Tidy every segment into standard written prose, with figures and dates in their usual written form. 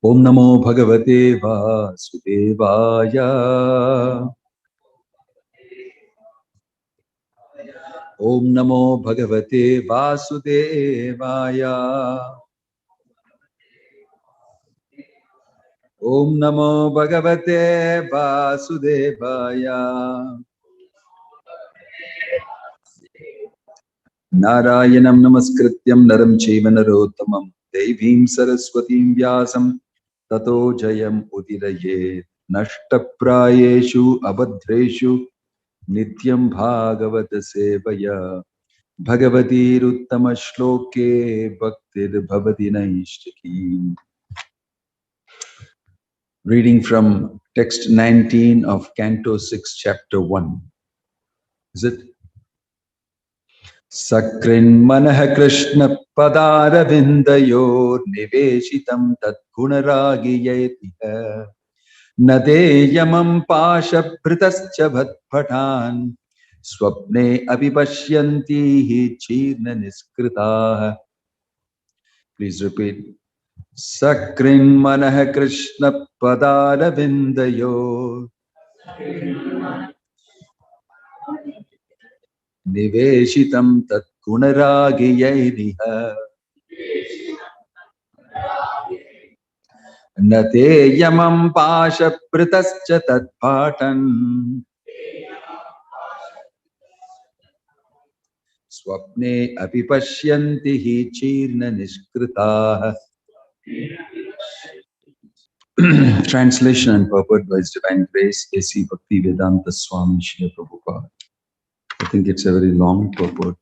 Om Namo Bhagavate Vasudevaya. Om Namo Bhagavate Vasudevaya. Om Namo Bhagavate Vasudevaya. Narayanam Namaskrityam Naram Chaiva Narottamam Devim Saraswatim Vyasam Tato Jayam Udiraye Nashtaprayeshu Abhadreshu Nityam Bhagavata Sevaya Bhagavati Ruttama Shloke Bhaktir Bhavati Naishtaki. Reading from text 19 of Canto 6, Chapter 1. Is it? Sakrin Manah Krishna Padara Vindayor Niveshitam Tat Gunaragi Yetiha Nade Yamam Pasha Pritascha Bhatpatan Swapne Abhipashyanti Chirna Niskritaha. Please repeat. Sakrin Manah Krishna Padara Vindayor Niveshitam tat gunaragi yairiha Nate yamam pasha pritascha tat bhatan Swapne apipashyanti hi chirna niskritaha. Translation and purport by His Divine Grace, A.C. Bhakti Vedanta Swami Srila Prabhupada. I think it's a very long purport.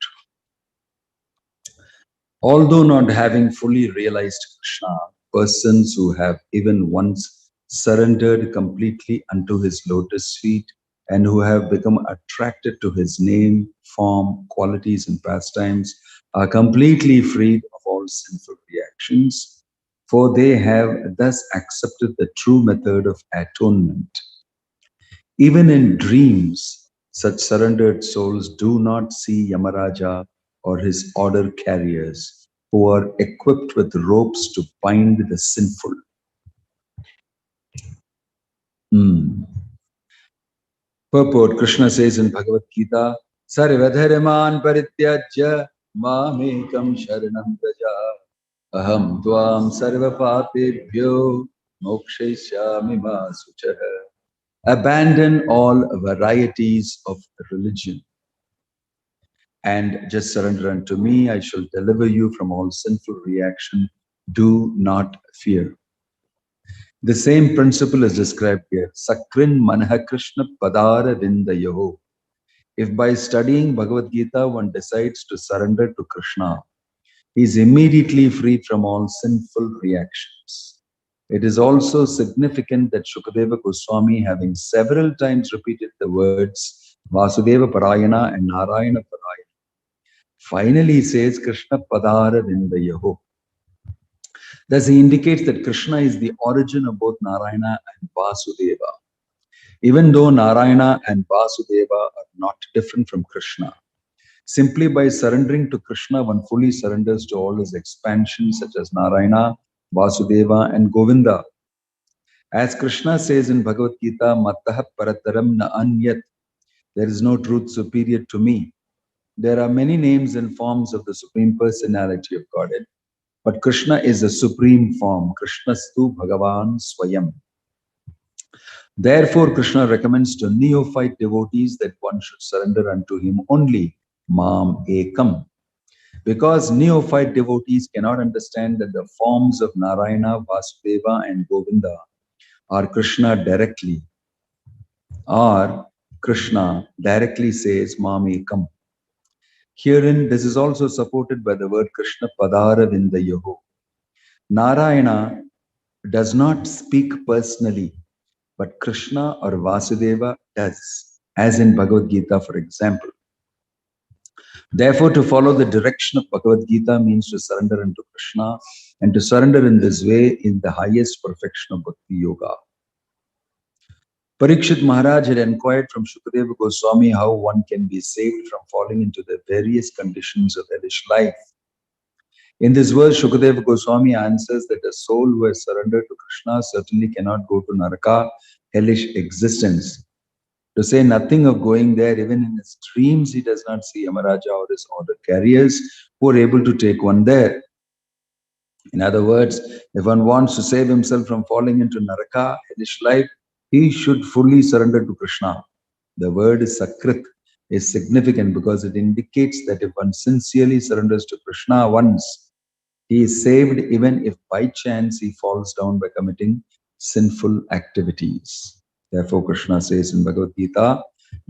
Although not having fully realized Krishna, persons who have even once surrendered completely unto his lotus feet and who have become attracted to his name, form, qualities, and pastimes are completely freed of all sinful reactions, for they have thus accepted the true method of atonement. Even in dreams, such surrendered souls do not see Yamaraja or his order carriers, who are equipped with ropes to bind the sinful. Purport, Krishna says in Bhagavad Gita, Sarvadharman parityajya mamekam sharanam praja aham tvam sarvapapebhyo mokshaishyami ma suchaha. Abandon all varieties of religion and just surrender unto me. I shall deliver you from all sinful reaction. Do not fear. The same principle is described here. Sakrin manha Krishna padara vindayoho. If by studying Bhagavad Gita one decides to surrender to Krishna, he is immediately freed from all sinful reactions. It is also significant that Shukadeva Goswami, having several times repeated the words Vasudeva Parayana and Narayana Parayana, finally says Krishna Padara Vindayaho. Thus he indicates that Krishna is the origin of both Narayana and Vasudeva. Even though Narayana and Vasudeva are not different from Krishna, simply by surrendering to Krishna, one fully surrenders to all his expansions such as Narayana, Vasudeva, and Govinda. As Krishna says in Bhagavad Gita, Mattaha Parataram na anyat, there is no truth superior to me. There are many names and forms of the Supreme Personality of Godhead, but Krishna is the supreme form. Krishnastu Bhagavan Swayam. Therefore, Krishna recommends to neophyte devotees that one should surrender unto him only, Mam Ekam. Because neophyte devotees cannot understand that the forms of Narayana, Vasudeva, and Govinda are Krishna directly, or Krishna directly says Mam Ekam. Herein, this is also supported by the word Krishna Padara Vindayoho. Narayana does not speak personally, but Krishna or Vasudeva does, as in Bhagavad Gita, for example. Therefore, to follow the direction of Bhagavad Gita means to surrender unto Krishna, and to surrender in this way in the highest perfection of Bhakti Yoga. Parikshit Maharaj had inquired from Shukadeva Goswami how one can be saved from falling into the various conditions of hellish life. In this verse, Shukadeva Goswami answers that a soul who has surrendered to Krishna certainly cannot go to Naraka, hellish existence. To say nothing of going there, even in his dreams, he does not see Yamaraja or his order carriers who are able to take one there. In other words, if one wants to save himself from falling into Naraka, hellish life, he should fully surrender to Krishna. The word Sakrit is significant because it indicates that if one sincerely surrenders to Krishna once, he is saved even if by chance he falls down by committing sinful activities. Therefore, Krishna says in Bhagavad Gita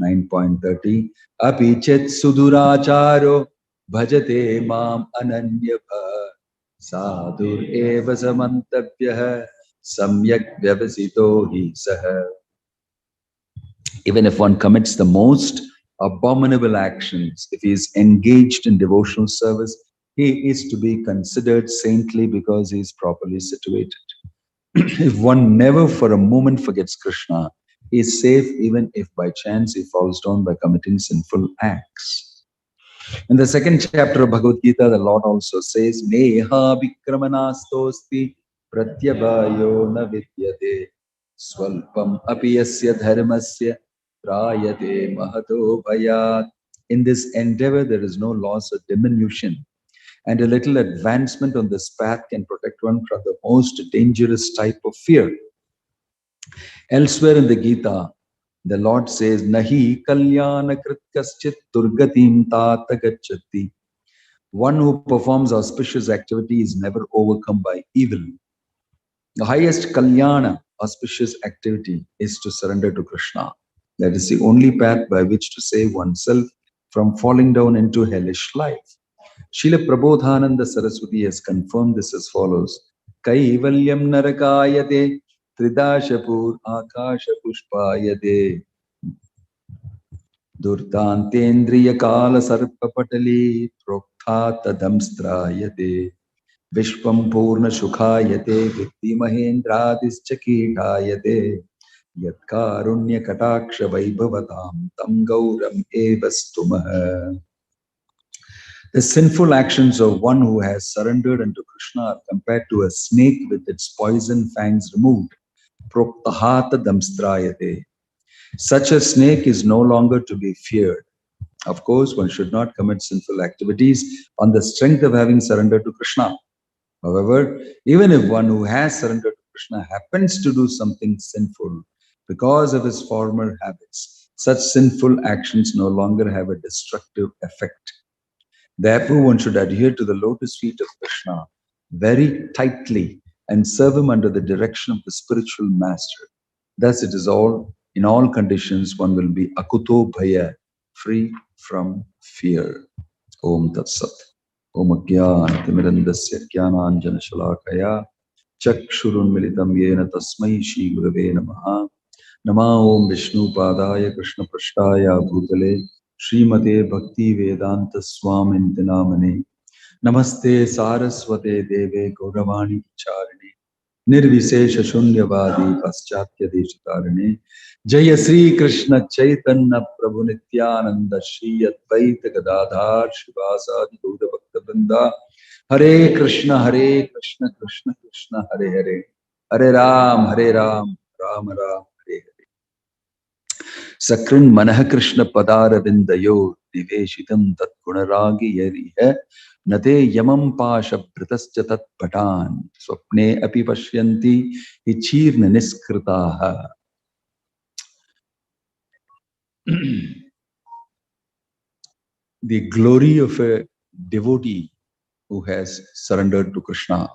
9.30, Api chet suduracharo bhajate mam ananyabha sadur eva samantabhyah samyak vyavasito hi saha. Even if one commits the most abominable actions, if he is engaged in devotional service, he is to be considered saintly because he is properly situated. If one never for a moment forgets Krishna, he is safe even if by chance he falls down by committing sinful acts. In the second chapter of Bhagavad Gita, the Lord also says, Neha vikramanastospi pratyabhayo na vidyate swalpam apiyasya dharmasya prayate mahato bhayat. In this endeavor, there is no loss or diminution, and a little advancement on this path can protect one from the most dangerous type of fear. Elsewhere in the Gita, the Lord says, Nahi kalyana kritkaschit durgatim tata gacchati. One who performs auspicious activity is never overcome by evil. The highest kalyana, auspicious activity, is to surrender to Krishna. That is the only path by which to save oneself from falling down into hellish life. Srila Prabodhananda Saraswati has confirmed this as follows. Kaivalyam narakayate tridashapur akasha pushpayate durtantendriya kala sarpapatali prokta tadamstrayate vishwam purna shukhayate vitti mahendradischa kitayate yatkarunya kataksha vaibhavatam tam gauram evastumah. The sinful actions of one who has surrendered unto Krishna are compared to a snake with its poison fangs removed. Proktahata damstrayate. Such a snake is no longer to be feared. Of course, one should not commit sinful activities on the strength of having surrendered to Krishna. However, even if one who has surrendered to Krishna happens to do something sinful because of his former habits, such sinful actions no longer have a destructive effect. Therefore, one should adhere to the lotus feet of Krishna very tightly and serve him under the direction of the spiritual master. Thus, it is all, in all conditions, one will be akuto bhaya, free from fear. Om Tat Sat. Om Agyan Timirandasya Jnananjana Shalakaya Chakshurun Militam Yena Tasmai Shri Gurave Namaha. Nama Om Vishnu Padaya Krishna Prashtaya Bhutale Srimate Bhakti Vedanta Swami Namane. Namaste Saraswate Deve Gauravani Charine Nirvisesha Shunyavadi Paschatya Deshitarine Jaya Sri Krishna Chaitanya Prabhu Nityananda Shri Advaita Gadadhar Shivasadi Gauda Bhakta Vrinda Hare Krishna Krishna Krishna Hare Hare Hare Ram Ram Ram Hare Hare Sakrin Manah Krishna Padaravindayo Niveshitam Tat Gunaragi Yariha Nate Yamam Pasha Britascha Tat Patan Swapne Api Pashyanti Hichirna Niskritaha. The glory of a devotee who has surrendered to Krishna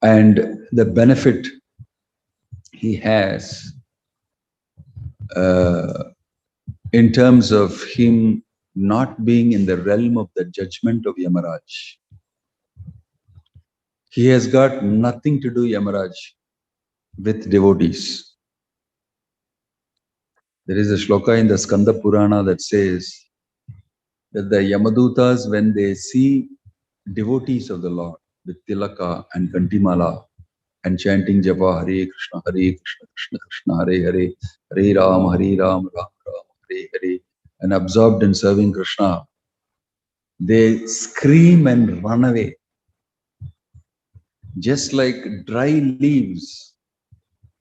and the benefit he has in terms of him not being in the realm of the judgment of Yamaraj. He has got nothing to do, Yamaraj, with devotees. There is a shloka in the Skanda Purana that says that the Yamadutas, when they see devotees of the Lord with tilaka and kantimala and chanting japa Hare Krishna, Krishna Krishna, Hare Hare, Hare Ram, Ram Ram, Hare Hare, and absorbed in serving Krishna, They scream and run away, just like dry leaves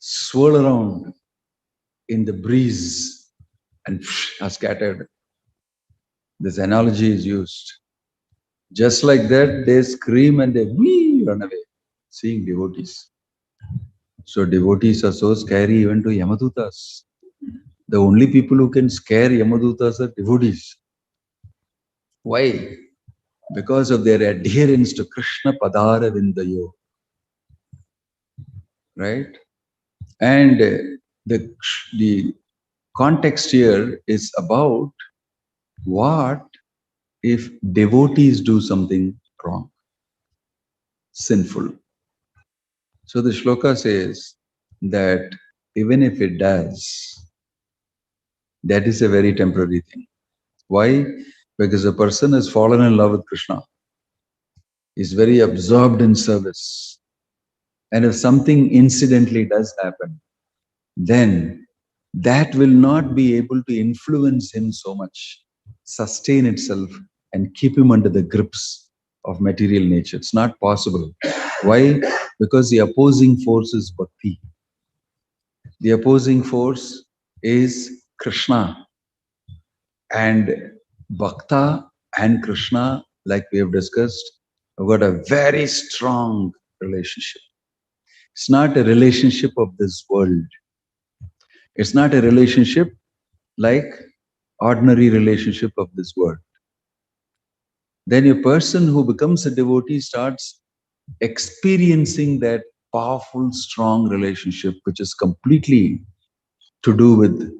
swirl around in the breeze and are scattered. This analogy is used. Just like that, they scream and they run away, seeing devotees. So devotees are so scary even to Yamadutas. The only people who can scare Yamadutas are devotees. Why? Because of their adherence to Krishna Padara Vindayo. Right? And the context here is about what if devotees do something wrong, sinful. So the shloka says that even if it does, that is a very temporary thing. Why? Because a person has fallen in love with Krishna, is very absorbed in service. And if something incidentally does happen, then that will not be able to influence him so much, sustain itself, and keep him under the grips of material nature. It's not possible. Why? Because the opposing force is bhakti. The opposing force is Krishna. And Bhakta and Krishna, like we have discussed, have got a very strong relationship. It's not a relationship of this world. It's not a relationship like ordinary relationship of this world. Then a person who becomes a devotee starts experiencing that powerful, strong relationship, which is completely to do with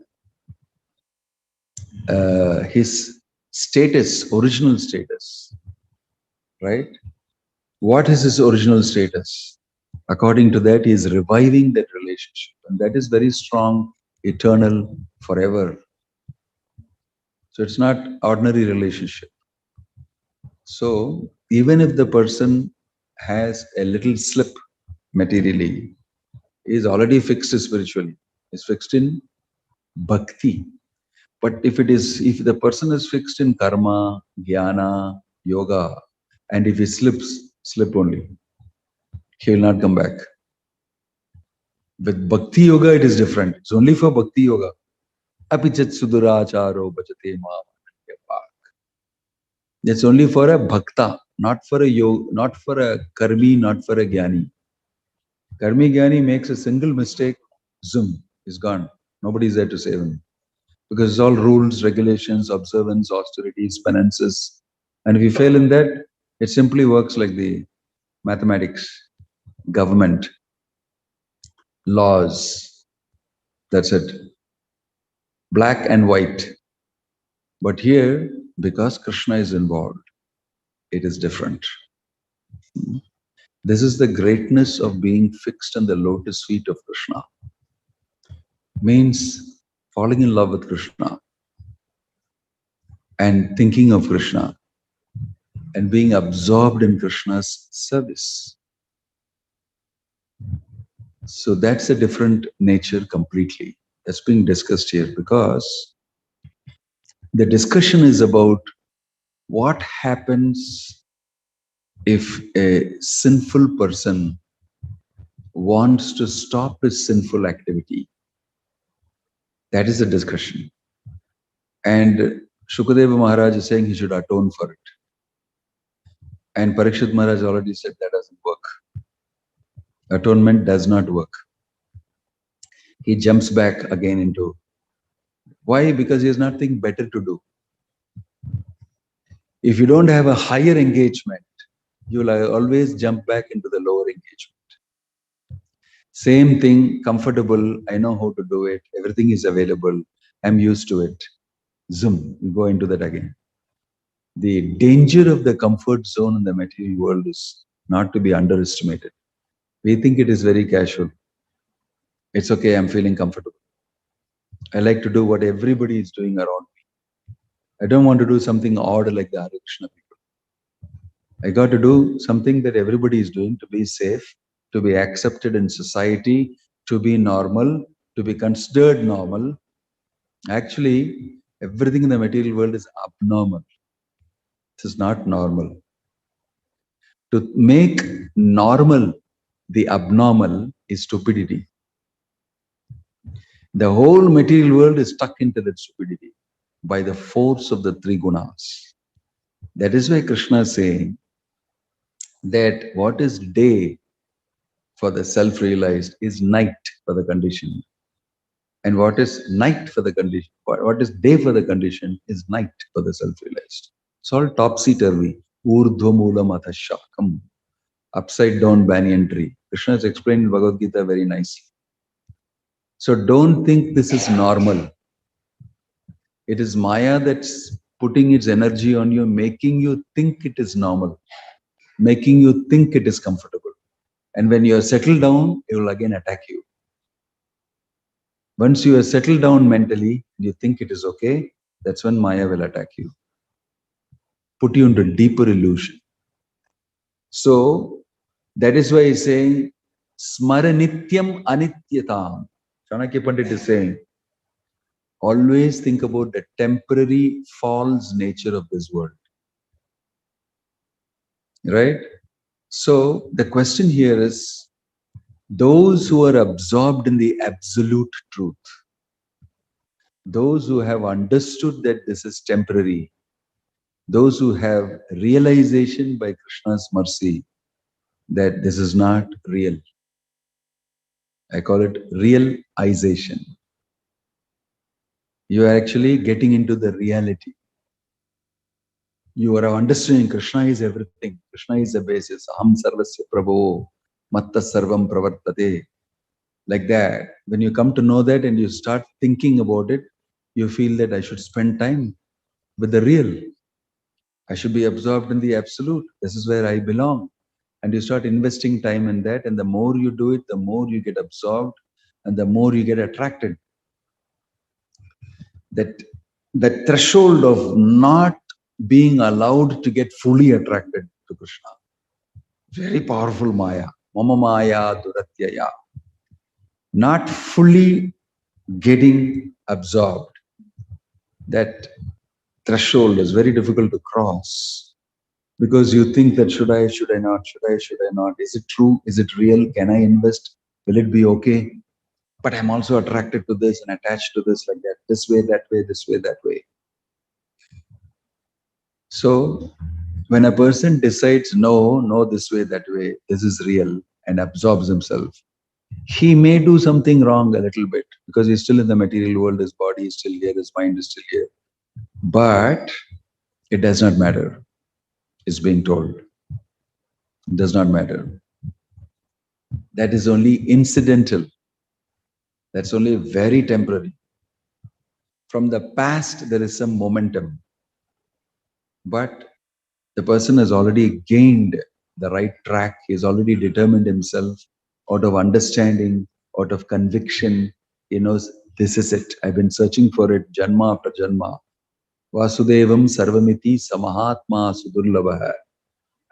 his status, original status, right? What is his original status? According to that, he is reviving that relationship, and that is very strong, eternal, forever. So it's not ordinary relationship. So even if the person has a little slip materially, he is already fixed spiritually, is fixed in bhakti. But if the person is fixed in karma, jnana, yoga, and if he slips, slip only. He will not come back. With bhakti yoga, it is different. It's only for bhakti yoga. Apichat suduracharo bhajate ma. It's only for a bhakta, not for a yoga, not for a karmi, not for a jnani. Karmi jnani makes a single mistake, zoom, is gone. Nobody is there to save him. Because it's all rules, regulations, observance, austerities, penances. And if you fail in that, it simply works like the mathematics, government, laws. That's it. Black and white. But here, because Krishna is involved, it is different. This is the greatness of being fixed on the lotus feet of Krishna. Means falling in love with Krishna and thinking of Krishna and being absorbed in Krishna's service. So that's a different nature completely. That's being discussed here because the discussion is about what happens if a sinful person wants to stop his sinful activity. That is the discussion. And Shukadeva Maharaj is saying he should atone for it. And Parikshit Maharaj already said that doesn't work. Atonement does not work. He jumps back again into. Why? Because he has nothing better to do. If you don't have a higher engagement, you will always jump back into the lower engagement. Same thing, comfortable, I know how to do it, everything is available, I'm used to it. Zoom, you go into that again. The danger of the comfort zone in the material world is not to be underestimated. We think it is very casual. It's okay, I'm feeling comfortable. I like to do what everybody is doing around me. I don't want to do something odd like the Hare Krishna people. I got to do something that everybody is doing to be safe, to be accepted in society, to be normal, to be considered normal. Actually, everything in the material world is abnormal. This is not normal. To make normal the abnormal is stupidity. The whole material world is stuck into that stupidity by the force of the three gunas. That is why Krishna is saying that what is day for the self-realized is night for the conditioned. And what is night for the condition, what is day for the condition is night for the self-realized. It's all topsy-turvy. Urdhva atha shakam. Upside down banyan tree. Krishna has explained in Bhagavad Gita very nicely. So don't think this is normal. It is Maya that's putting its energy on you, making you think it is normal, making you think it is comfortable. And when you are settled down, it will again attack you. Once you are settled down mentally, you think it is okay, that's when Maya will attack you, put you into deeper illusion. So that is why he's saying, Smaranityam Anityatam. Chanakya Pandit is saying, always think about the temporary false nature of this world. Right? So the question here is, those who are absorbed in the absolute truth, those who have understood that this is temporary, those who have realization by Krishna's mercy that this is not real. I call it realization. You are actually getting into the reality. You are understanding Krishna is everything. Krishna is the basis. Aham sarvasya prabho, matta sarvam pravartate. Like that. When you come to know that and you start thinking about it, you feel that I should spend time with the real. I should be absorbed in the absolute. This is where I belong. And you start investing time in that. And the more you do it, the more you get absorbed and the more you get attracted. That the threshold of not being allowed to get fully attracted to Krishna. Very powerful Maya. Mama Maya Duratyaya. Not fully getting absorbed. That threshold is very difficult to cross because you think that should I not, should I not, is it true, is it real, can I invest, will it be okay, but I'm also attracted to this and attached to this, like that, this way, that way, this way, that way. So when a person decides no, this way, that way, this is real, and absorbs himself, he may do something wrong a little bit because he's still in the material world, his body is still here, his mind is still here, but it does not matter, is being told. It does not matter. That is only incidental. That's only very temporary. From the past, there is some momentum. But the person has already gained the right track. He's already determined himself out of understanding, out of conviction. He knows this is it. I've been searching for it, janma after janma. Vasudevam sarvamiti samahatma sudurlabha.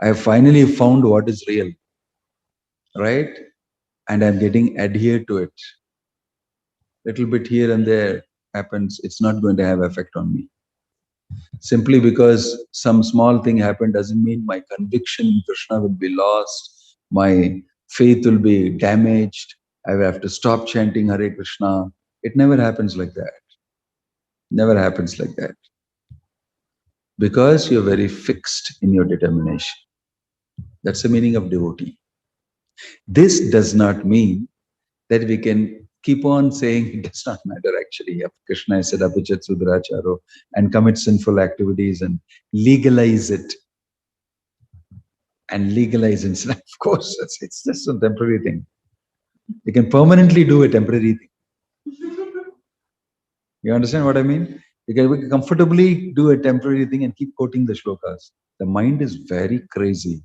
I have finally found what is real. Right? And I'm getting adhered to it. Little bit here and there happens, it's not going to have effect on me. Simply because some small thing happened doesn't mean my conviction in Krishna will be lost, my faith will be damaged, I will have to stop chanting Hare Krishna. It never happens like that. Never happens like that. Because you're very fixed in your determination. That's the meaning of devotee. This does not mean that we can keep on saying it does not matter actually. Krishna said apichat sudracharo and commit sinful activities and legalize it. And legalize it. Of course, it's just a temporary thing. You can permanently do a temporary thing. You understand what I mean? You can comfortably do a temporary thing and keep quoting the shlokas. The mind is very crazy.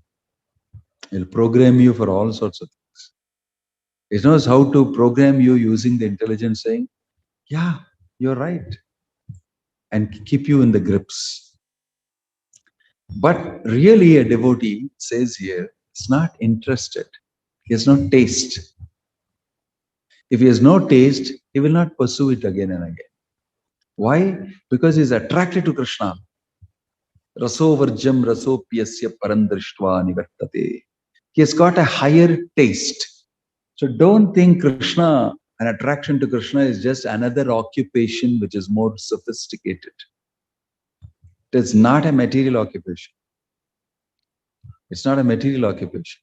It'll program you for all sorts of things. It knows how to program you using the intelligence saying, yeah, you're right. And keep you in the grips. But really a devotee says here, is not interested. He has no taste. If he has no taste, he will not pursue it again and again. Why? Because he is attracted to Krishna. Rasovarjam rasopyasya parandrishtva nivartate. He has got a higher taste. So don't think Krishna, an attraction to Krishna is just another occupation which is more sophisticated. It is not a material occupation. It's not a material occupation.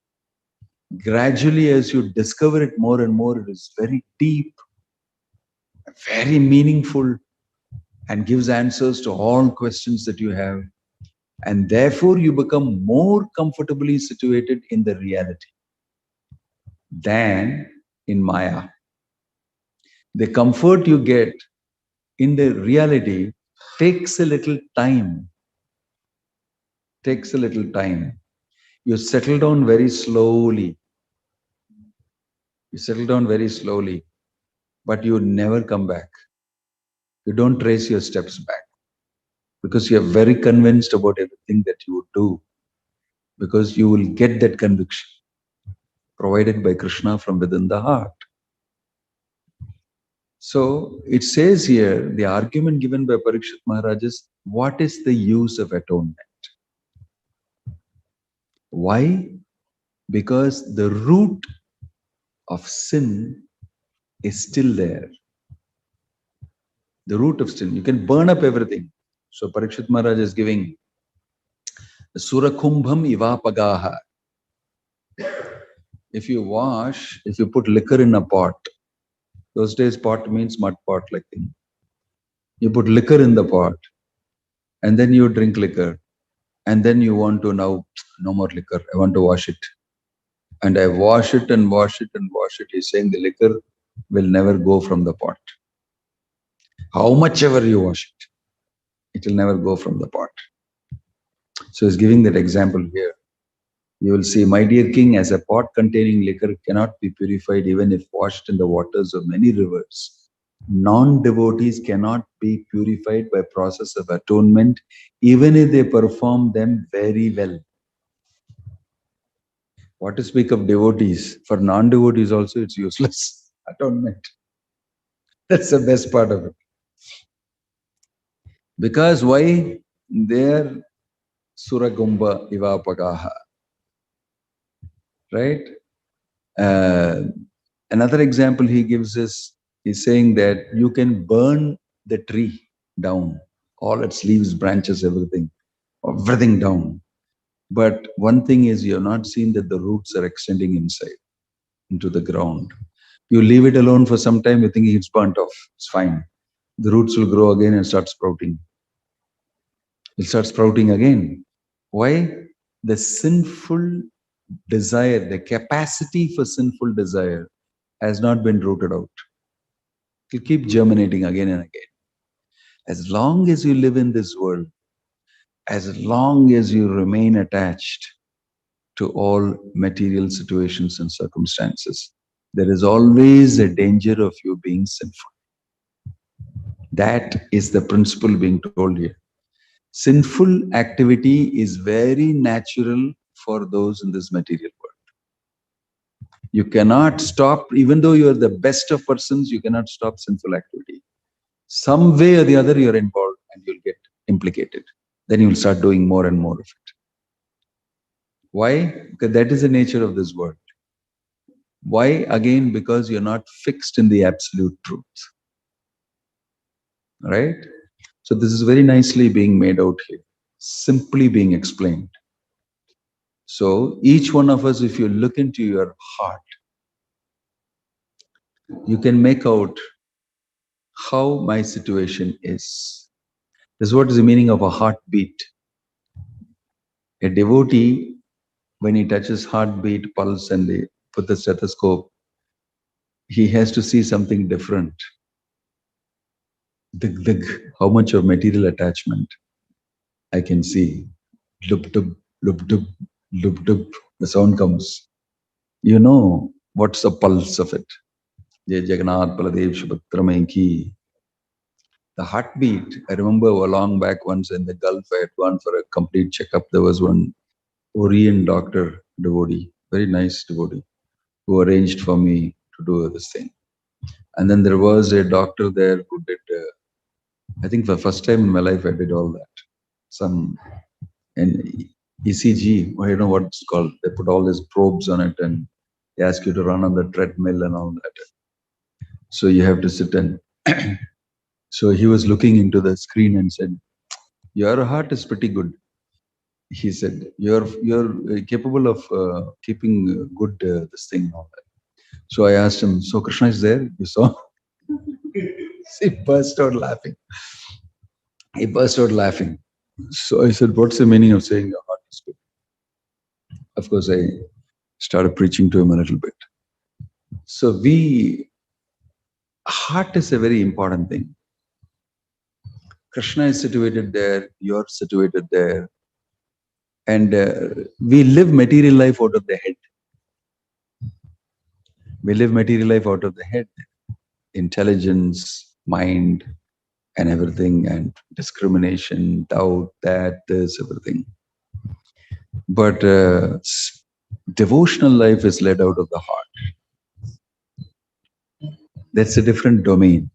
Gradually, as you discover it more and more, it is very deep, very meaningful, and gives answers to all questions that you have. And therefore, you become more comfortably situated in the reality than in Maya. The comfort you get in the reality takes a little time. Takes a little time. You settle down very slowly. You settle down very slowly, but you never come back. You don't trace your steps back because you are very convinced about everything that you would do, because you will get that conviction provided by Krishna from within the heart. So it says here, the argument given by Parikshit Maharaj is, what is the use of atonement? Why? Because the root of sin is still there. The root of sin. You can burn up everything. So Parikshit Maharaj is giving Surakumbham Ivapagaha. If you put liquor in a pot, those days pot means mud pot like thing. You put liquor in the pot and then you drink liquor and then you want to now, no more liquor, I want to wash it. And I wash it and wash it and wash it. He's saying the liquor will never go from the pot. How much ever you wash it, it will never go from the pot. So he's giving that example here. You will see, my dear king, as a pot containing liquor cannot be purified even if washed in the waters of many rivers. Non-devotees cannot be purified by process of atonement, even if they perform them very well. What to speak of devotees? For non-devotees also, it's useless. Atonement. That's the best part of it. Because why? They're Suragumba Ivapagaha. Right? Another example he gives is, he's saying that you can burn the tree down, all its leaves, branches, everything down. But one thing is, you have not seen that the roots are extending inside into the ground. You leave it alone for some time, you think it's burnt off, it's fine. The roots will grow again and start sprouting. It'll start sprouting again. Why? The sinful desire, the capacity for sinful desire has not been rooted out. It will keep germinating again and again. As long as you live in this world, as long as you remain attached to all material situations and circumstances, there is always a danger of you being sinful. That is the principle being told here. Sinful activity is very natural for those in this material world. You cannot stop, even though you are the best of persons, you cannot stop sinful activity. Some way or the other, you're involved and you'll get implicated. Then you'll start doing more and more of it. Why? Because that is the nature of this world. Why? Again, because you're not fixed in the absolute truth. Right? So this is very nicely being made out here, simply being explained. So each one of us, if you look into your heart, you can make out how my situation is. This is what is the meaning of a heartbeat. A devotee, when he touches heartbeat, pulse, and they put the stethoscope, he has to see something different. Dig, dig, how much of material attachment I can see. Lup, dup, lup, dup, lup, dup. The sound comes. You know what's the pulse of it. Jai Jagannath Baladev Subhadra ki. The heartbeat, I remember a long back once in the Gulf, I had gone for a complete checkup. There was one Korean doctor, devotee, very nice devotee, who arranged for me to do this thing. And then there was a doctor there who did, I think for the first time in my life, I did all that. Some And ECG, I don't know what it's called. They put all these probes on it and they ask you to run on the treadmill and all that. So you have to sit and so he was looking into the screen and said, "Your heart is pretty good." He said, "You're capable of keeping good this thing." And all that. So I asked him, "So Krishna is there? You saw?" He burst out laughing. He burst out laughing. So I said, "What's the meaning of saying your heart is good?" Of course, I started preaching to him a little bit. So heart is a very important thing. Krishna is situated there, you're situated there. And we live material life out of the head. We live material life out of the head. Intelligence, mind, and everything, and discrimination, doubt, this, everything. But devotional life is led out of the heart. That's a different domain.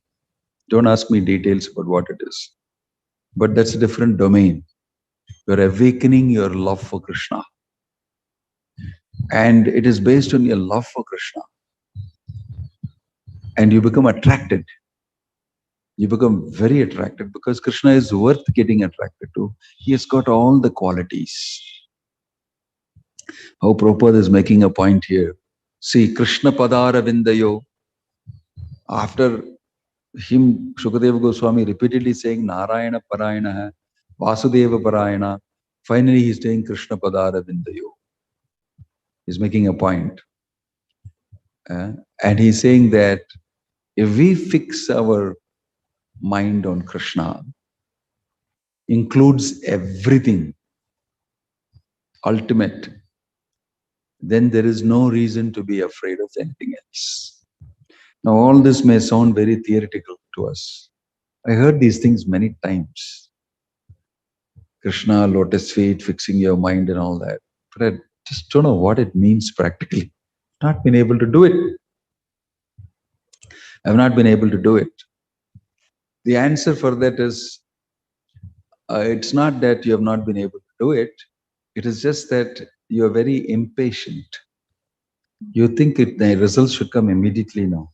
Don't ask me details about what it is. But that's a different domain. You're awakening your love for Krishna. And it is based on your love for Krishna. And you become attracted. You become very attracted because Krishna is worth getting attracted to. He has got all the qualities. How Prabhupada is making a point here. See, Krishna Padara Vindayo. After him, Shukadeva Goswami repeatedly saying Narayana Parayana, Vasudeva Parayana. Finally, he's saying Krishna Padara Vindayo. He's making a point. And he's saying that if we fix our mind on Krishna, includes everything, ultimate, then there is no reason to be afraid of anything else. Now, all this may sound very theoretical to us. I heard these things many times. Krishna, lotus feet, fixing your mind and all that. But I just don't know what it means practically. Not been able to do it. I've not been able to do it. The answer for that is, it's not that you have not been able to do it. It is just that you are very impatient. You think the results should come immediately now.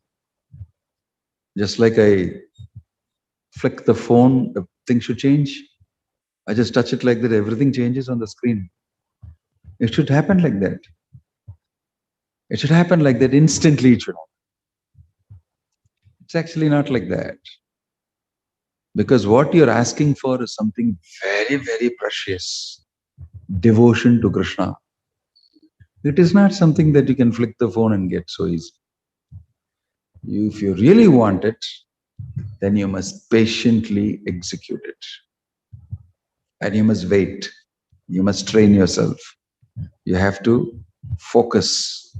Just like I flick the phone, the thing should change. I just touch it like that, everything changes on the screen. It should happen like that. It should happen like that instantly. It should happen. It's actually not like that. Because what you're asking for is something very, very precious. Devotion to Krishna. It is not something that you can flick the phone and get so easy. If you really want it, then you must patiently execute it. And you must wait. You must train yourself. You have to focus.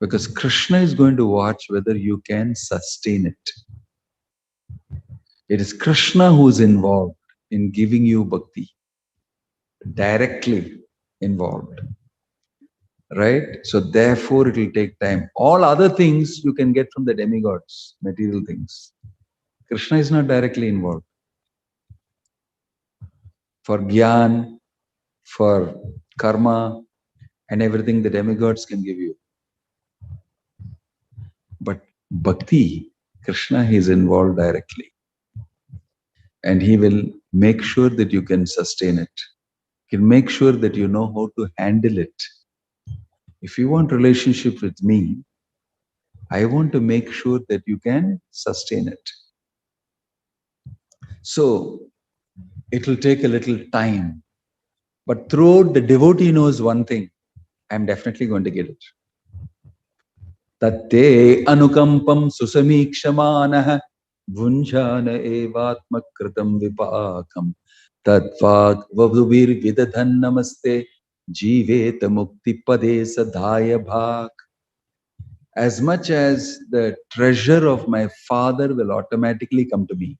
Because Krishna is going to watch whether you can sustain it. It is Krishna who is involved in giving you bhakti. Directly involved. Right? So therefore it will take time. All other things you can get from the demigods, material things. Krishna is not directly involved. For gyan, for karma, and everything the demigods can give you. But bhakti, Krishna is involved directly. And he will make sure that you can sustain it. He'll make sure that you know how to handle it. If you want relationship with me, I want to make sure that you can sustain it. So it will take a little time. But throughout, the devotee knows one thing. I'm definitely going to get it. Tatte anukampam susamikshamaanah bhunjana evatmakritam vipakam tatvat vavdubir vidadhan namaste jiveta mukti pade sadhaya bhak. As much as the treasure of my father will automatically come to me,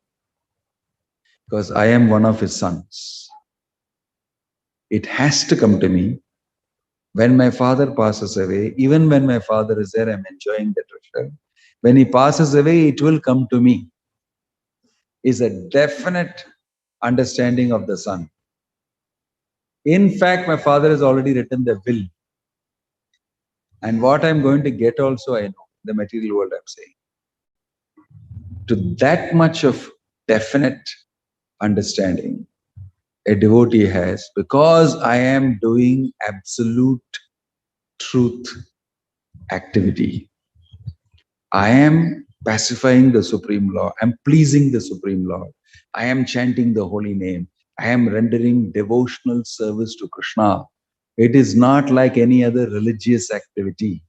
because I am one of his sons. It has to come to me. When my father passes away, even when my father is there, I'm enjoying the treasure. When he passes away, it will come to me. Is a definite understanding of the son. In fact, my father has already written the will. And what I'm going to get also, I know, the material world, I'm saying. To that much of definite understanding a devotee has, because I am doing absolute truth activity. I am pacifying the Supreme Lord. I'm pleasing the Supreme Lord. I am chanting the holy name. I am rendering devotional service to Krishna. It is not like any other religious activity.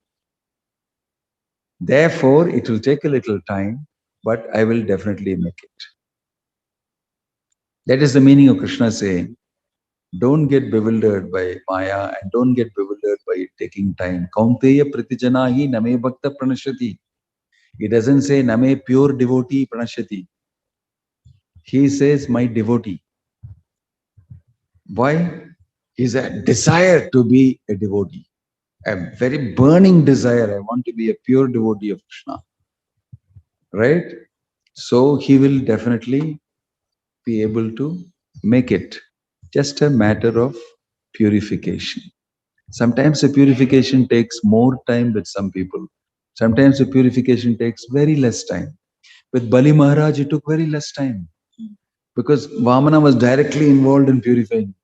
Therefore, it will take a little time, but I will definitely make it. That is the meaning of Krishna saying, don't get bewildered by Maya and don't get bewildered by it taking time. Kaunteya pratijanahi name bhakta pranashati. He doesn't say name pure devotee pranashati. He says my devotee. Why? He's a desire to be a devotee. A very burning desire. I want to be a pure devotee of Krishna. Right? So he will definitely be able to make it. Just a matter of purification. Sometimes the purification takes more time with some people. Sometimes the purification takes very less time. With Bali Maharaj, it took very less time because Vamana was directly involved in purifying.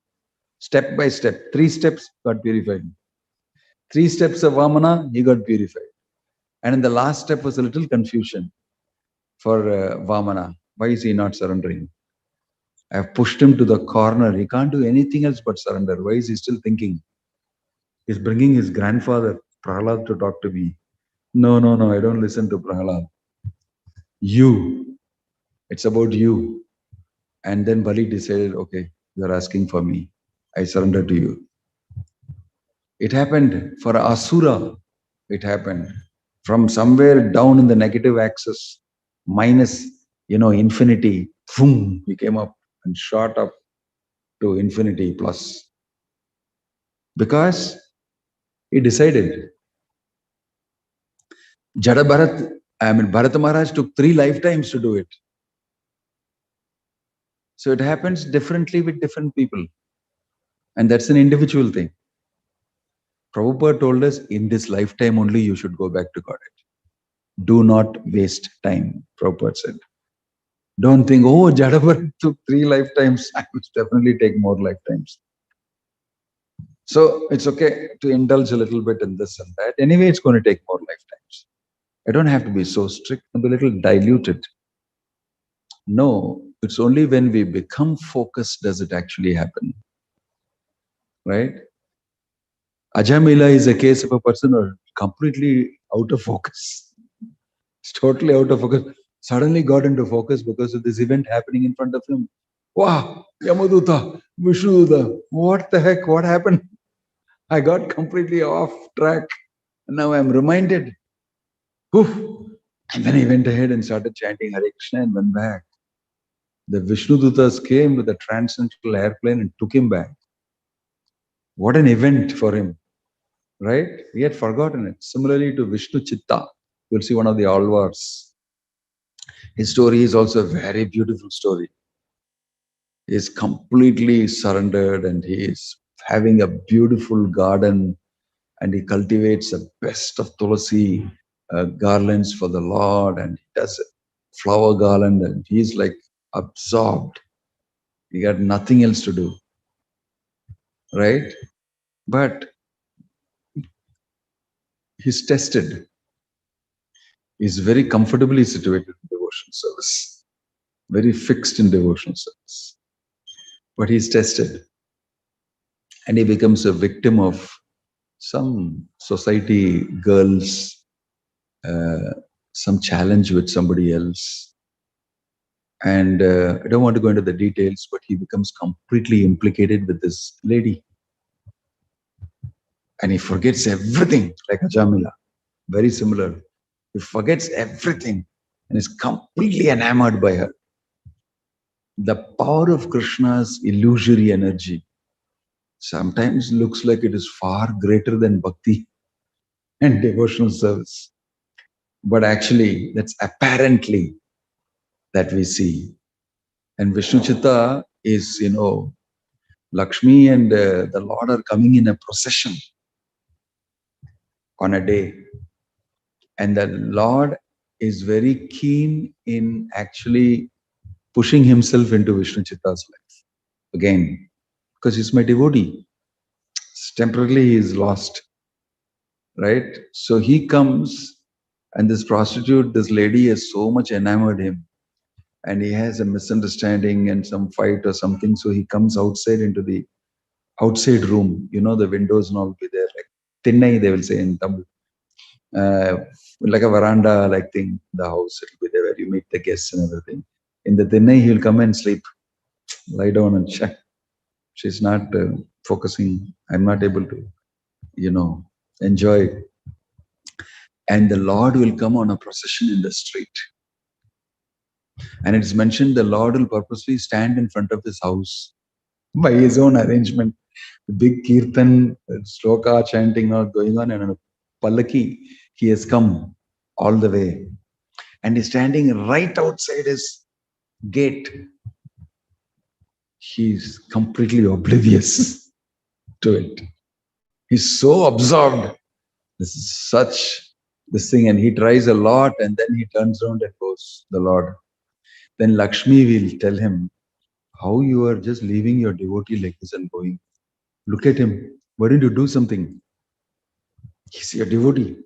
Step by step, 3 steps got purified. 3 steps of Vamana, he got purified. And in the last step was a little confusion for Vamana. Why is he not surrendering? I have pushed him to the corner. He can't do anything else but surrender. Why is he still thinking? He's bringing his grandfather, Prahlad, to talk to me. No, no, no, I don't listen to Prahlad. You. It's about you. And then Bali decided, okay, you're asking for me. I surrender to you. It happened for Asura. It happened from somewhere down in the negative axis, minus, infinity. Boom, he came up and shot up to infinity plus. Because he decided. Jada Bharat, Bharata Maharaj took 3 lifetimes to do it. So it happens differently with different people. And that's an individual thing. Prabhupada told us, in this lifetime only you should go back to Godhead. Do not waste time, Prabhupada said. Don't think, oh, Jadavar took 3 lifetimes. I must definitely take more lifetimes. So it's okay to indulge a little bit in this and that. Anyway, it's going to take more lifetimes. I don't have to be so strict and be a little diluted. No, it's only when we become focused does it actually happen. Right? Ajamila is a case of a person who is completely out of focus. It's totally out of focus. Suddenly got into focus because of this event happening in front of him. Wow, Yamaduta, Vishnuduta, what the heck, what happened? I got completely off track. And now I'm reminded. Oof. And then I went ahead and started chanting Hare Krishna and went back. The Vishnudutas came with a transcendental airplane and took him back. What an event for him, right? He had forgotten it. Similarly to Vishnu Chitta, you'll see one of the Alvars. His story is also a very beautiful story. He is completely surrendered and he is having a beautiful garden and he cultivates the best of Tulasi garlands for the Lord and he does a flower garland and he's like absorbed. He got nothing else to do, right? But he's tested. He's very comfortably situated in devotional service, very fixed in devotional service. But he's tested and he becomes a victim of some society girls, some challenge with somebody else. And I don't want to go into the details, but he becomes completely implicated with this lady. And he forgets everything, like Ajamila. Very similar. He forgets everything and is completely enamored by her. The power of Krishna's illusory energy sometimes looks like it is far greater than bhakti and devotional service. But actually, that's apparently that we see. And Vishnu Chitta is, Lakshmi and the Lord are coming in a procession on a day. And the Lord is very keen in actually pushing himself into Vishnu Chitta's life. Again, because he's my devotee. Temporarily he is lost. Right? So he comes, and this prostitute, this lady has so much enamored him. And he has a misunderstanding and some fight or something. So he comes outside into the outside room. You know, the windows and all will be there, like Tinnai, they will say in Tamil. Like a veranda like thing, the house, it will be there where you meet the guests and everything. In the Tinnai, he will come and sleep, lie down and check. She's not focusing. I'm not able to, enjoy. And the Lord will come on a procession in the street. And it's mentioned the Lord will purposely stand in front of his house by his own arrangement. The big kirtan, sloka chanting not going on, and on a pallaki, he has come all the way. And he's standing right outside his gate. He's completely oblivious to it. He's so absorbed. This is such this thing, and he tries a lot, and then he turns around and goes, the Lord. Then Lakshmi will tell him, how you are just leaving your devotee like this and going. Look at him. Why don't you do something? He's your devotee.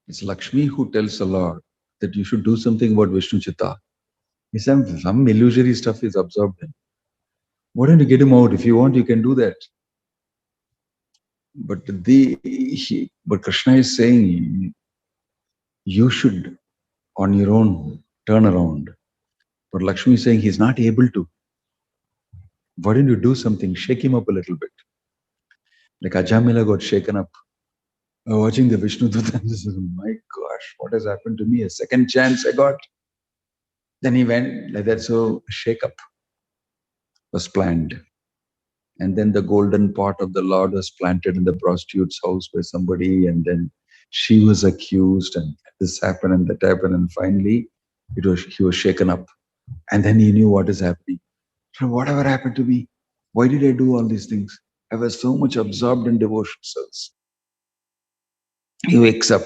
It's Lakshmi who tells the Lord that you should do something about Vishnu Chitta. Some illusory stuff is absorbed in. Why don't you get him out? If you want, you can do that. But Krishna is saying you should on your own turn around. But Lakshmi is saying he's not able to. Why don't you do something? Shake him up a little bit. Like Ajamila got shaken up. Watching the Vishnu Duta, my gosh, what has happened to me? A second chance I got. Then he went like that. So a shake-up was planned. And then the golden pot of the Lord was planted in the prostitute's house by somebody. And then she was accused, and this happened and that happened. And finally, he was shaken up. And then he knew what is happening. So whatever happened to me? Why did I do all these things? I was so much absorbed in devotion service. He wakes up.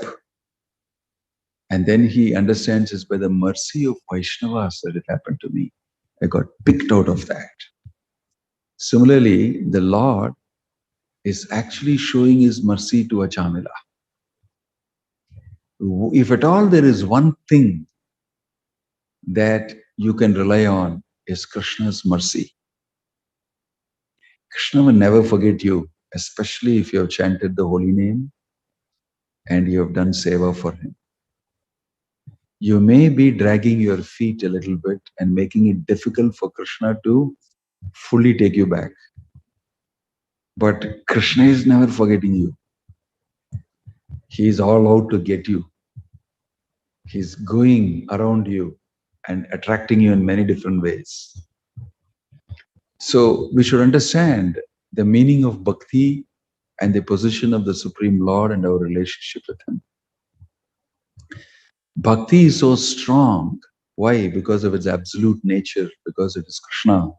And then he understands it's by the mercy of Vaishnavas that it happened to me. I got picked out of that. Similarly, the Lord is actually showing his mercy to Achamila. If at all there is one thing that you can rely on, is Krishna's mercy. Krishna will never forget you, especially if you have chanted the holy name and you have done seva for him. You may be dragging your feet a little bit and making it difficult for Krishna to fully take you back. But Krishna is never forgetting you. He is all out to get you. He's going around you and attracting you in many different ways. So we should understand the meaning of Bhakti and the position of the Supreme Lord and our relationship with him. Bhakti is so strong. Why? Because of its absolute nature, because it is Krishna.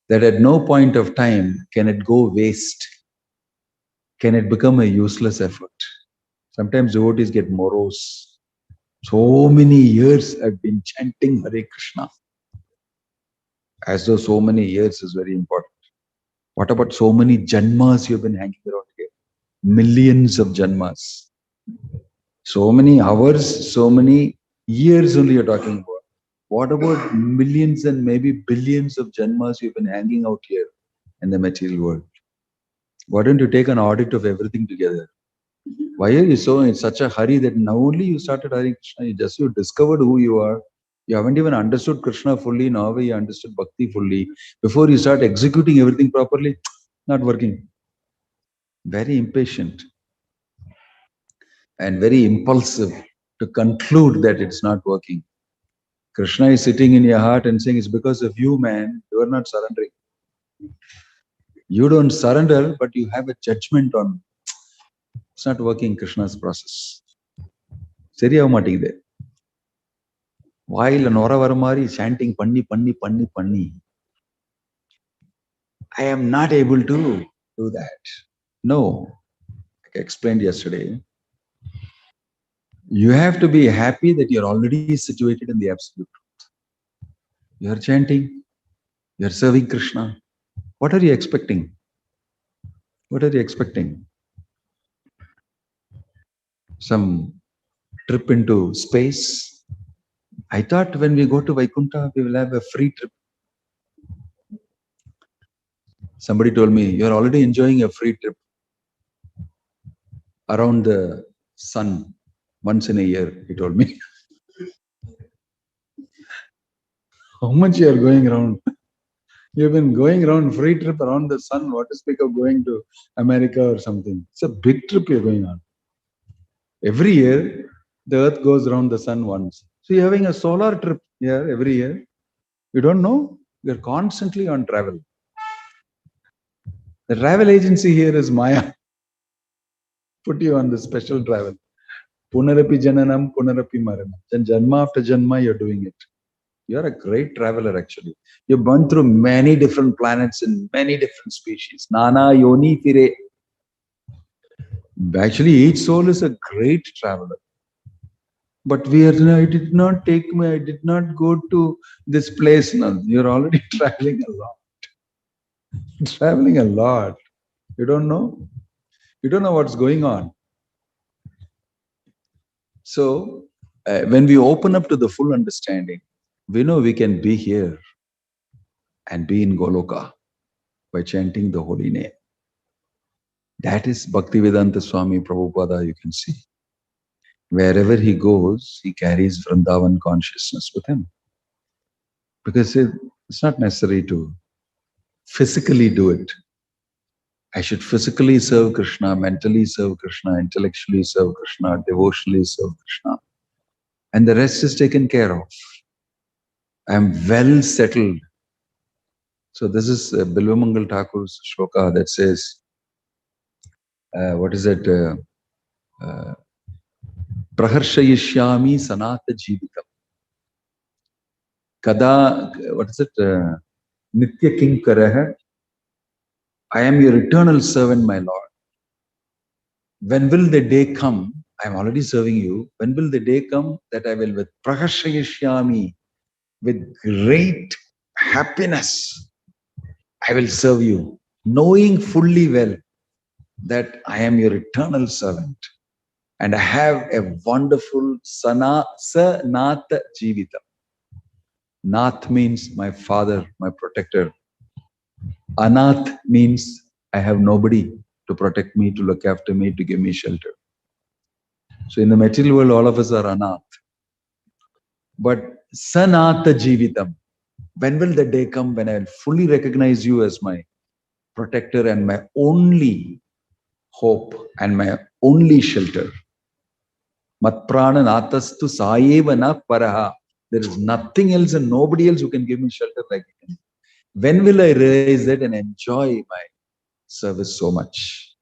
That at no point of time can it go waste. Can it become a useless effort? Sometimes devotees get morose. So many years I've been chanting Hare Krishna. As though so many years is very important. What about so many janmas you've been hanging around here? Millions of janmas. So many hours, so many years only you're talking about. What about millions and maybe billions of janmas you've been hanging out here in the material world? Why don't you take an audit of everything together? Why are you so in such a hurry that now only you started Hare Krishna? You discovered who you are. You haven't even understood Krishna fully. Now you understood Bhakti fully. Before you start executing everything properly, not working. Very impatient and very impulsive to conclude that it's not working. Krishna is sitting in your heart and saying, it's because of you, man. You are not surrendering. You don't surrender, but you have a judgment on it's not working, Krishna's process. சரியாக மாட்டேங்குது. வாயில நொர வர மாதிரி sanding பண்ணி I am not able to do that. No, like I explained yesterday, you have to be happy that you're already situated in the absolute. You're chanting, you're serving Krishna. What are you expecting? What are you expecting? Some trip into space? I thought when we go to Vaikuntha, we will have a free trip. Somebody told me, you're already enjoying a free trip around the sun once in a year, he told me. How much you are going around? You've been going around free trip around the sun. What to speak of going to America or something? It's a big trip you're going on. Every year, the earth goes around the sun once. So you're having a solar trip here every year. You don't know? You're constantly on travel. The travel agency here is Maya. Put you on the special travel. Punarapi Jananam, Punarapi Maranam. Then Janma after Janma, you're doing it. You're a great traveler, actually. You've gone through many different planets and many different species. Nana Yoni Fire. Actually, each soul is a great traveler. But I did not take me, I did not go to this place. No, you're already traveling a lot. Traveling a lot. You don't know? You don't know what's going on. So, when we open up to the full understanding, we know we can be here and be in Goloka by chanting the holy name. That is Bhaktivedanta Swami Prabhupada, you can see. Wherever he goes, he carries Vrindavan consciousness with him. Because it's not necessary to physically do it. I should physically serve Krishna, mentally serve Krishna, intellectually serve Krishna, devotionally serve Krishna. And the rest is taken care of. I am well settled. So this is Bilvamangal Thakur's shloka that says, what is it? Praharshayishyami sanata jivitam. Kada, what is it? Nitya kinkaraha. I am your eternal servant, my Lord. When will the day come? I am already serving you. When will the day come that I will with praharshayishyami, with great happiness, I will serve you, knowing fully well that I am your eternal servant. And I have a wonderful sanata jivitam. Nath means my father, my protector. Anath means I have nobody to protect me, to look after me, to give me shelter. So in the material world, all of us are anath. But sanata jivitam. When will the day come when I will fully recognize you as my protector and my only hope and my only shelter? Matprana natastu saeva na paraha. There is nothing else and nobody else who can give me shelter like him. When will I realize that and enjoy my service so much?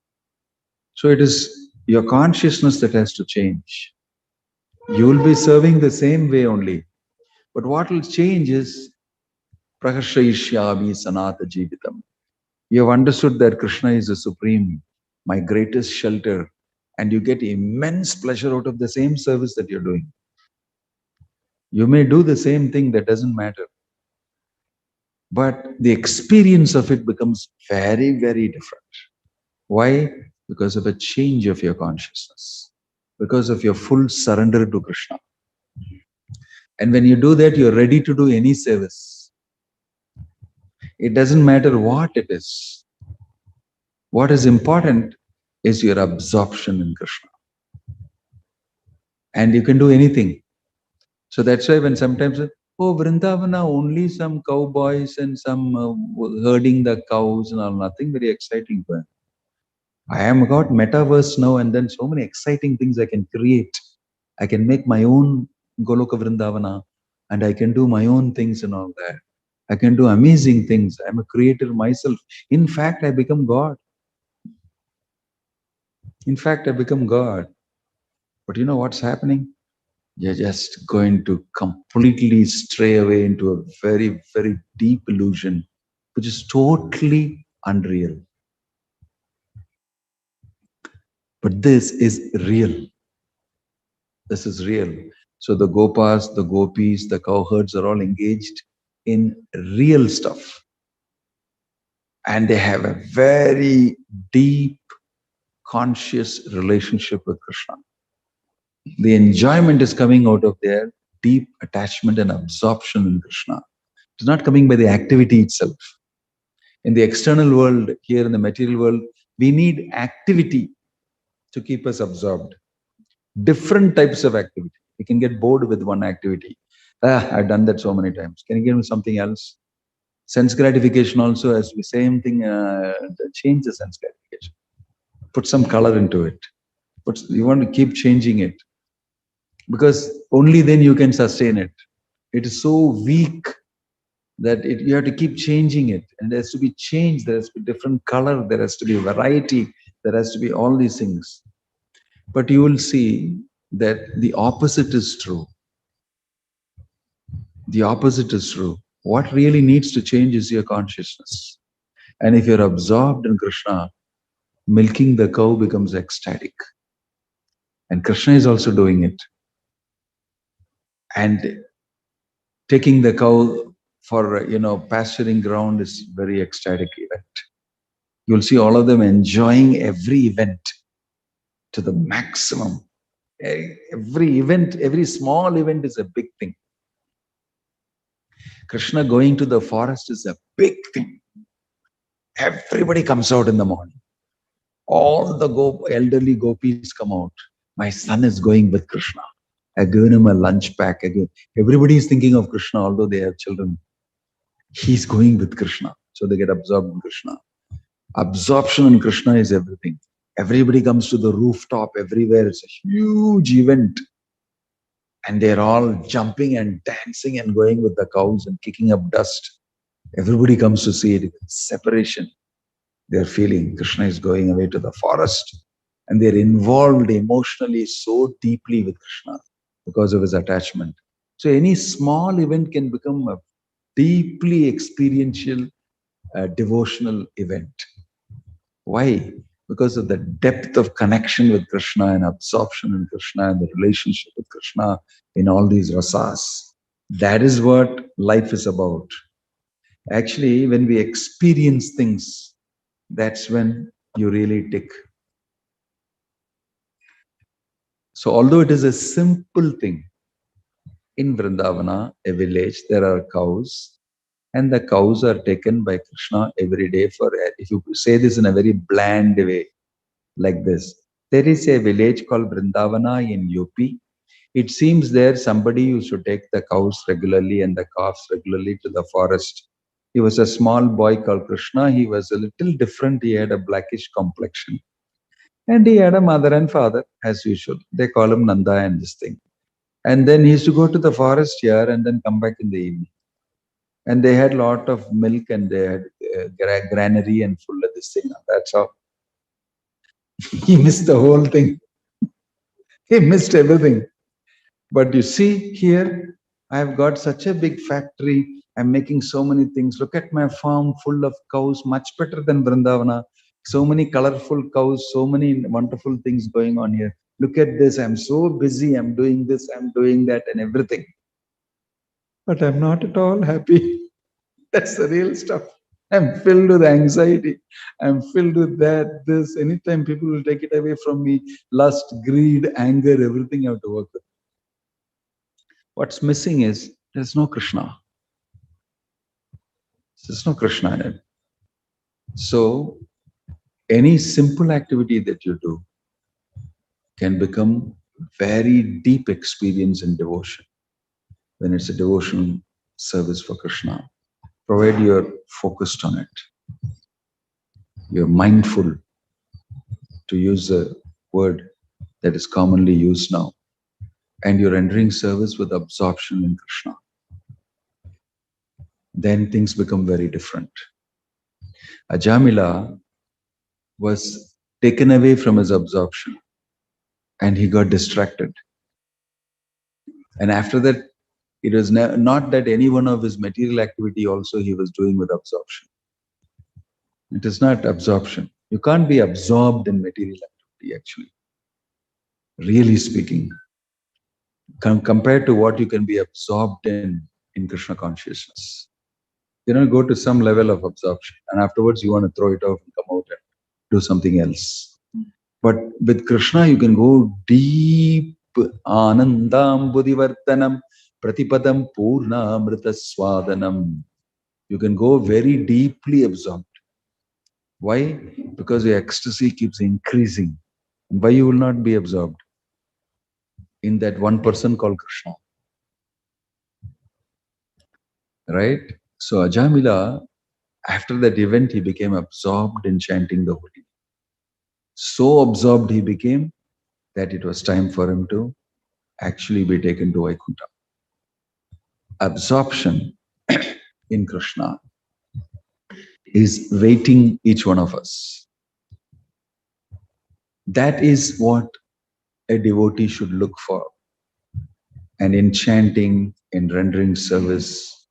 So it is your consciousness that has to change. You will be serving the same way only. But what will change is Praharshayishyami sanata jivitam. You have understood that Krishna is the supreme, my greatest shelter, and you get immense pleasure out of the same service that you're doing. You may do the same thing, that doesn't matter. But the experience of it becomes very, very different. Why? Because of a change of your consciousness, because of your full surrender to Krishna. And when you do that, you're ready to do any service. It doesn't matter what it is. What is important is your absorption in Krishna. And you can do anything. So that's why when sometimes, oh, Vrindavana, only some cowboys and some herding the cows and all, nothing very exciting. I am got metaverse now, and then so many exciting things I can create. I can make my own Goloka Vrindavana, and I can do my own things and all that. I can do amazing things. I'm a creator myself. In fact, I become God. In fact, I become God. But you know what's happening? You're just going to completely stray away into a very, very deep illusion which is totally unreal. But this is real. This is real. So the Gopas, the Gopis, the cowherds are all engaged in real stuff. And they have a very deep, conscious relationship with Krishna. The enjoyment is coming out of their deep attachment and absorption in Krishna. It's not coming by the activity itself. In the external world, here in the material world, we need activity to keep us absorbed. Different types of activity. We can get bored with one activity. I've done that so many times. Can you give me something else? Sense gratification also has the same thing. Change the sense gratification. Put some color into it. You want to keep changing it, because only then you can sustain it. It is so weak that you have to keep changing it, and there has to be change. There has to be different color. There has to be variety. There has to be all these things. But you will see that the opposite is true. The opposite is true. What really needs to change is your consciousness. And if you're absorbed in Krishna, milking the cow becomes ecstatic. And Krishna is also doing it. And taking the cow for, pasturing ground is very ecstatic event. You'll see all of them enjoying every event to the maximum. Every event, every small event is a big thing. Krishna going to the forest is a big thing. Everybody comes out in the morning. All the elderly gopis come out. My son is going with Krishna. I've given him a lunch pack. Everybody is thinking of Krishna, although they have children. He's going with Krishna. So they get absorbed in Krishna. Absorption in Krishna is everything. Everybody comes to the rooftop everywhere. It's a huge event. And they're all jumping and dancing and going with the cows and kicking up dust. Everybody comes to see it. It's separation. They're feeling Krishna is going away to the forest. And they're involved emotionally so deeply with Krishna because of his attachment. So any small event can become a deeply experiential, devotional event. Why? Because of the depth of connection with Krishna and absorption in Krishna and the relationship with Krishna in all these rasas. That is what life is about. Actually, when we experience things, that's when you really tick. So although it is a simple thing, in Vrindavana, a village, there are cows, and the cows are taken by Krishna every day for, if you say this in a very bland way, like this. There is a village called Vrindavana in UP. It seems there somebody used to take the cows regularly and the calves regularly to the forest. He was a small boy called Krishna. He was a little different. He had a blackish complexion. And he had a mother and father, as usual. They call him Nanda and this thing. And then he used to go to the forest here and then come back in the evening. And they had a lot of milk and they had granary and full of this thing. That's how. He missed the whole thing. He missed everything. But you see here, I've got such a big factory. I'm making so many things. Look at my farm full of cows, much better than Vrindavana. So many colorful cows, so many wonderful things going on here. Look at this. I'm so busy. I'm doing this, I'm doing that and everything. But I'm not at all happy. That's the real stuff. I'm filled with anxiety. I'm filled with that, this. Anytime people will take it away from me, lust, greed, anger, everything I have to work with. What's missing is there's no Krishna. There's no Krishna in it. So any simple activity that you do can become very deep experience in devotion when it's a devotional service for Krishna. Provided you're focused on it. You're mindful, to use a word that is commonly used now. And you're rendering service with absorption in Krishna. Then things become very different. Ajamila was taken away from his absorption and he got distracted. And after that, it was not that any one of his material activity also he was doing with absorption. It is not absorption. You can't be absorbed in material activity, actually. Really speaking, compared to what you can be absorbed in Krishna consciousness. Go to some level of absorption, and afterwards you want to throw it off and come out and do something else. But with Krishna, you can go deep. Anandam buddhivartanam pratipadam purna amrita swadanam. You can go very deeply absorbed. Why? Because your ecstasy keeps increasing. And why you will not be absorbed? In that one person called Krishna. Right? So Ajamila, after that event, he became absorbed in chanting the holy name. So absorbed he became that it was time for him to actually be taken to Vaikuntha. Absorption in Krishna is waiting each one of us. That is what a devotee should look for. And in chanting, in rendering service,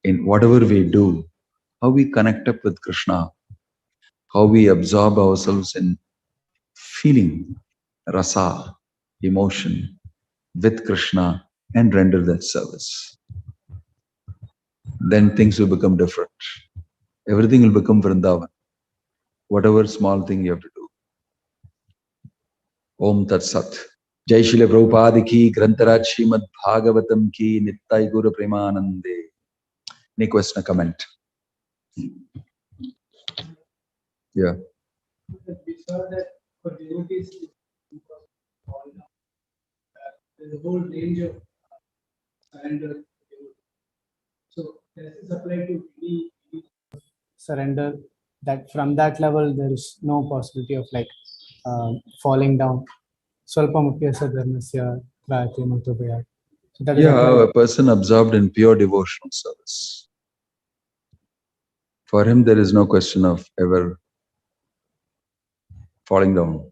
in whatever we do, how we connect up with Krishna, how we absorb ourselves in feeling, rasa, emotion with Krishna and render that service. Then things will become different. Everything will become Vrindavan. Whatever small thing you have to do. Om Tat Sat. Jai Srila Prabhupada ki, Grantaraj Srimad Bhagavatam ki, Nittai Guru Premanande. Any question or comment? Yeah. We saw that for devotees, there's a whole range of surrender. So does this apply to any surrender? That from that level there is no possibility of like falling down. Swalpamapyasa dharmasya prayati matobhaya. So that is a person absorbed in pure devotional service. For him, there is no question of ever falling down.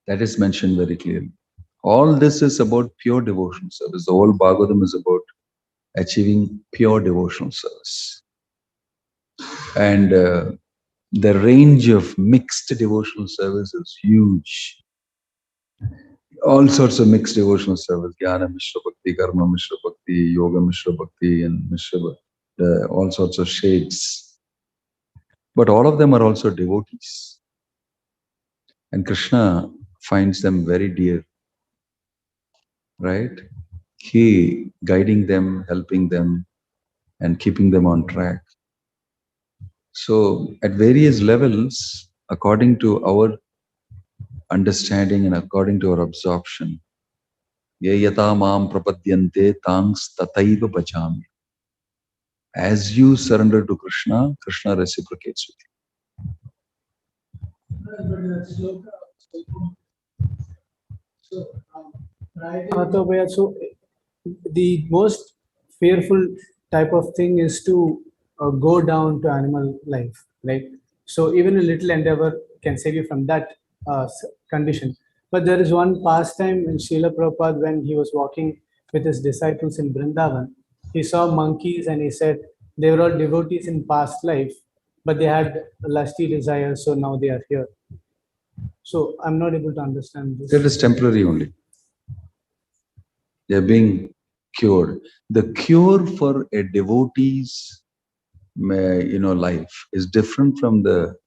That is mentioned very clearly. All this is about pure devotional service. The whole Bhagavatam is about achieving pure devotional service. And the range of mixed devotional service is huge. All sorts of mixed devotional service. Jnana Mishra Bhakti, Karma Mishra Bhakti, Yoga Mishra Bhakti, and Mishra Bhakti, all sorts of shades. But all of them are also devotees. And Krishna finds them very dear. Right? He guiding them, helping them, and keeping them on track. So at various levels, according to our understanding and according to our absorption, ye yata mam prapadyante tangs tataiva bhajami. As you surrender to Krishna, Krishna reciprocates with you. So the most fearful type of thing is to go down to animal life, right? So even a little endeavor can save you from that condition. But there is one pastime in Srila Prabhupada when he was walking with his disciples in Vrindavan. He saw monkeys and he said they were all devotees in past life, but they had lusty desires, so now they are here. So I'm not able to understand this. That is temporary only. They are being cured. The cure for a devotee's life is different from the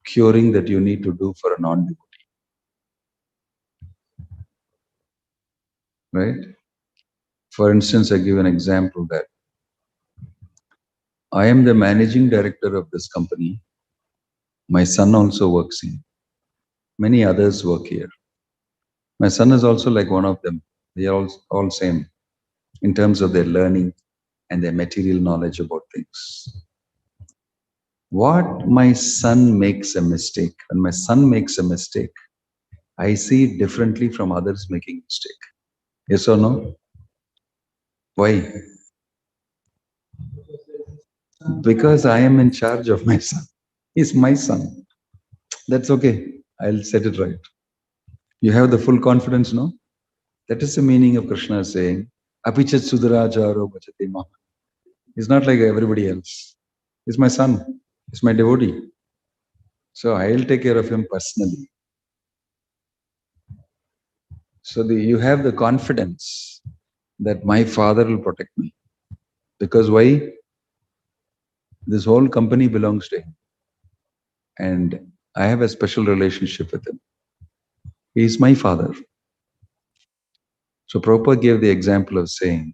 curing that you need to do for a non-devotee. Right? For instance, I give an example that I am the managing director of this company. My son also works here. Many others work here. My son is also like one of them. They are all same in terms of their learning and their material knowledge about things. What my son makes a mistake, when my son makes a mistake, I see it differently from others making mistake. Yes or no? Why? Because I am in charge of my son. He's my son. That's okay. I'll set it right. You have the full confidence, no? That is the meaning of Krishna saying, Apichat Sudarajaro Bhajate Maha. He's not like everybody else. He's my son. He's my devotee. So I'll take care of him personally. So you have the confidence that my father will protect me. Because why? This whole company belongs to him. And I have a special relationship with him. He is my father. So Prabhupada gave the example of saying,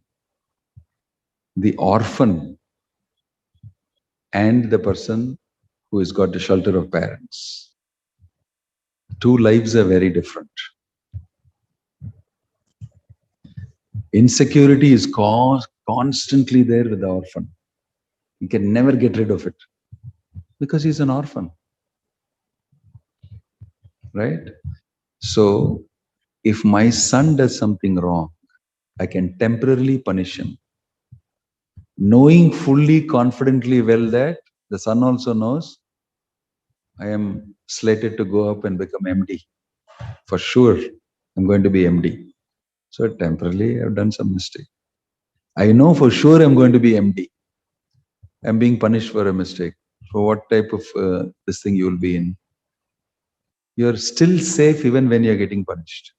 the orphan and the person who has got the shelter of parents. Two lives are very different. Insecurity is constantly there with the orphan. He can never get rid of it because he's an orphan. Right? So, if my son does something wrong, I can temporarily punish him. Knowing fully, confidently well that the son also knows I am slated to go up and become MD. For sure, I'm going to be MD. So temporarily, I've done some mistake. I know for sure I'm going to be MD. I'm being punished for a mistake. So what type of this thing you will be in? You're still safe even when you're getting punished.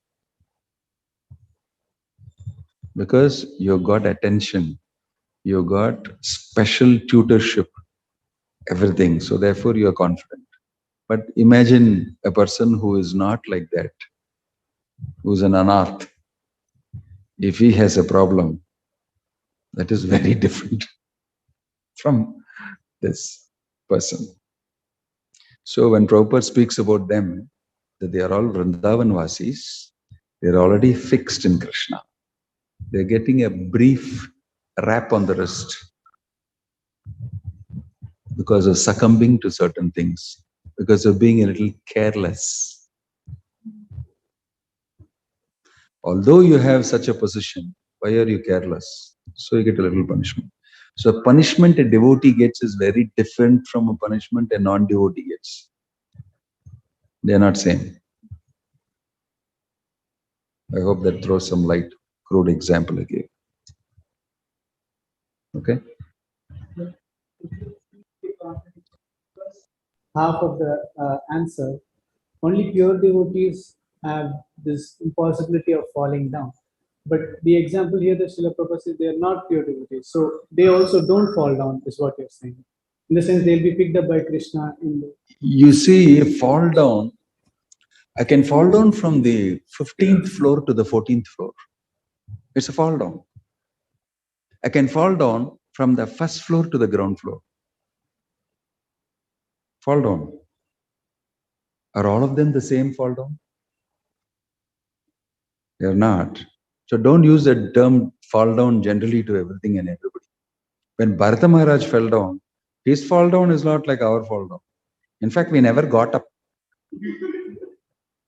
Because you got attention. You got special tutorship. Everything. So therefore you are confident. But imagine a person who is not like that, who's an anath. If he has a problem, that is very different from this person. So when Prabhupada speaks about them, that they are all Vrindavan Vasis, they're already fixed in Krishna. They're getting a brief rap on the wrist because of succumbing to certain things, because of being a little careless. Although you have such a position, why are you careless? So you get a little punishment. So punishment a devotee gets is very different from a punishment a non-devotee gets. They are not same. I hope that throws some light. Crude example I gave. Okay. Half of the answer. Only pure devotees have this impossibility of falling down. But the example here that Srila Prabhupada says they are not pure devotees. So they also don't fall down, is what you're saying. In the sense they'll be picked up by Krishna. You see, fall down, I can fall down from the 15th floor to the 14th floor. It's a fall down. I can fall down from the first floor to the ground floor. Fall down. Are all of them the same fall down? They're not. So don't use the term fall down generally to everything and everybody. When Bharata Maharaj fell down, his fall down is not like our fall down. In fact, we never got up.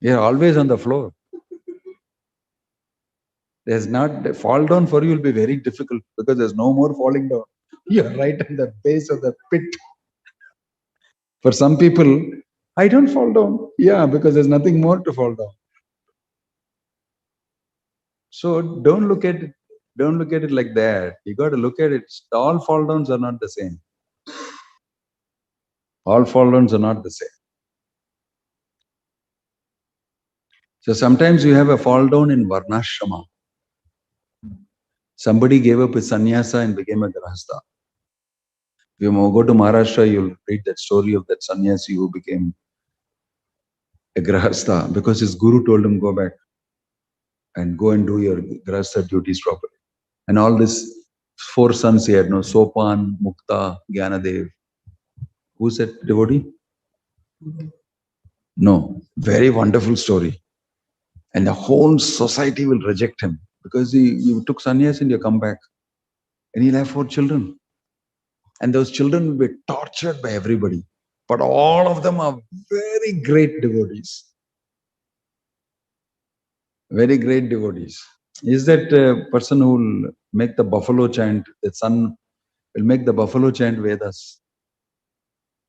We are always on the floor. There's not fall down for you will be very difficult because there's no more falling down. You're right at the base of the pit. For some people, I don't fall down. Yeah, because there's nothing more to fall down. So don't look at it like that. You got to look at it. All fall downs are not the same. All fall downs are not the same. So sometimes you have a fall down in Varnashrama. Somebody gave up his sannyasa and became a grahastha. If you go to Maharashtra, you'll read that story of that sannyasi who became a grahastha because his guru told him, go back and go and do your grahastha duties properly. And all these 4 sons he had, no, Sopan, Mukta, Gyanadev. Who's that devotee? No, very wonderful story. And the whole society will reject him because you took sannyas and you come back. And he'll have 4 children. And those children will be tortured by everybody. But all of them are very great devotees. Very great devotees. Is that person who will make the buffalo chant, that son will make the buffalo chant Vedas?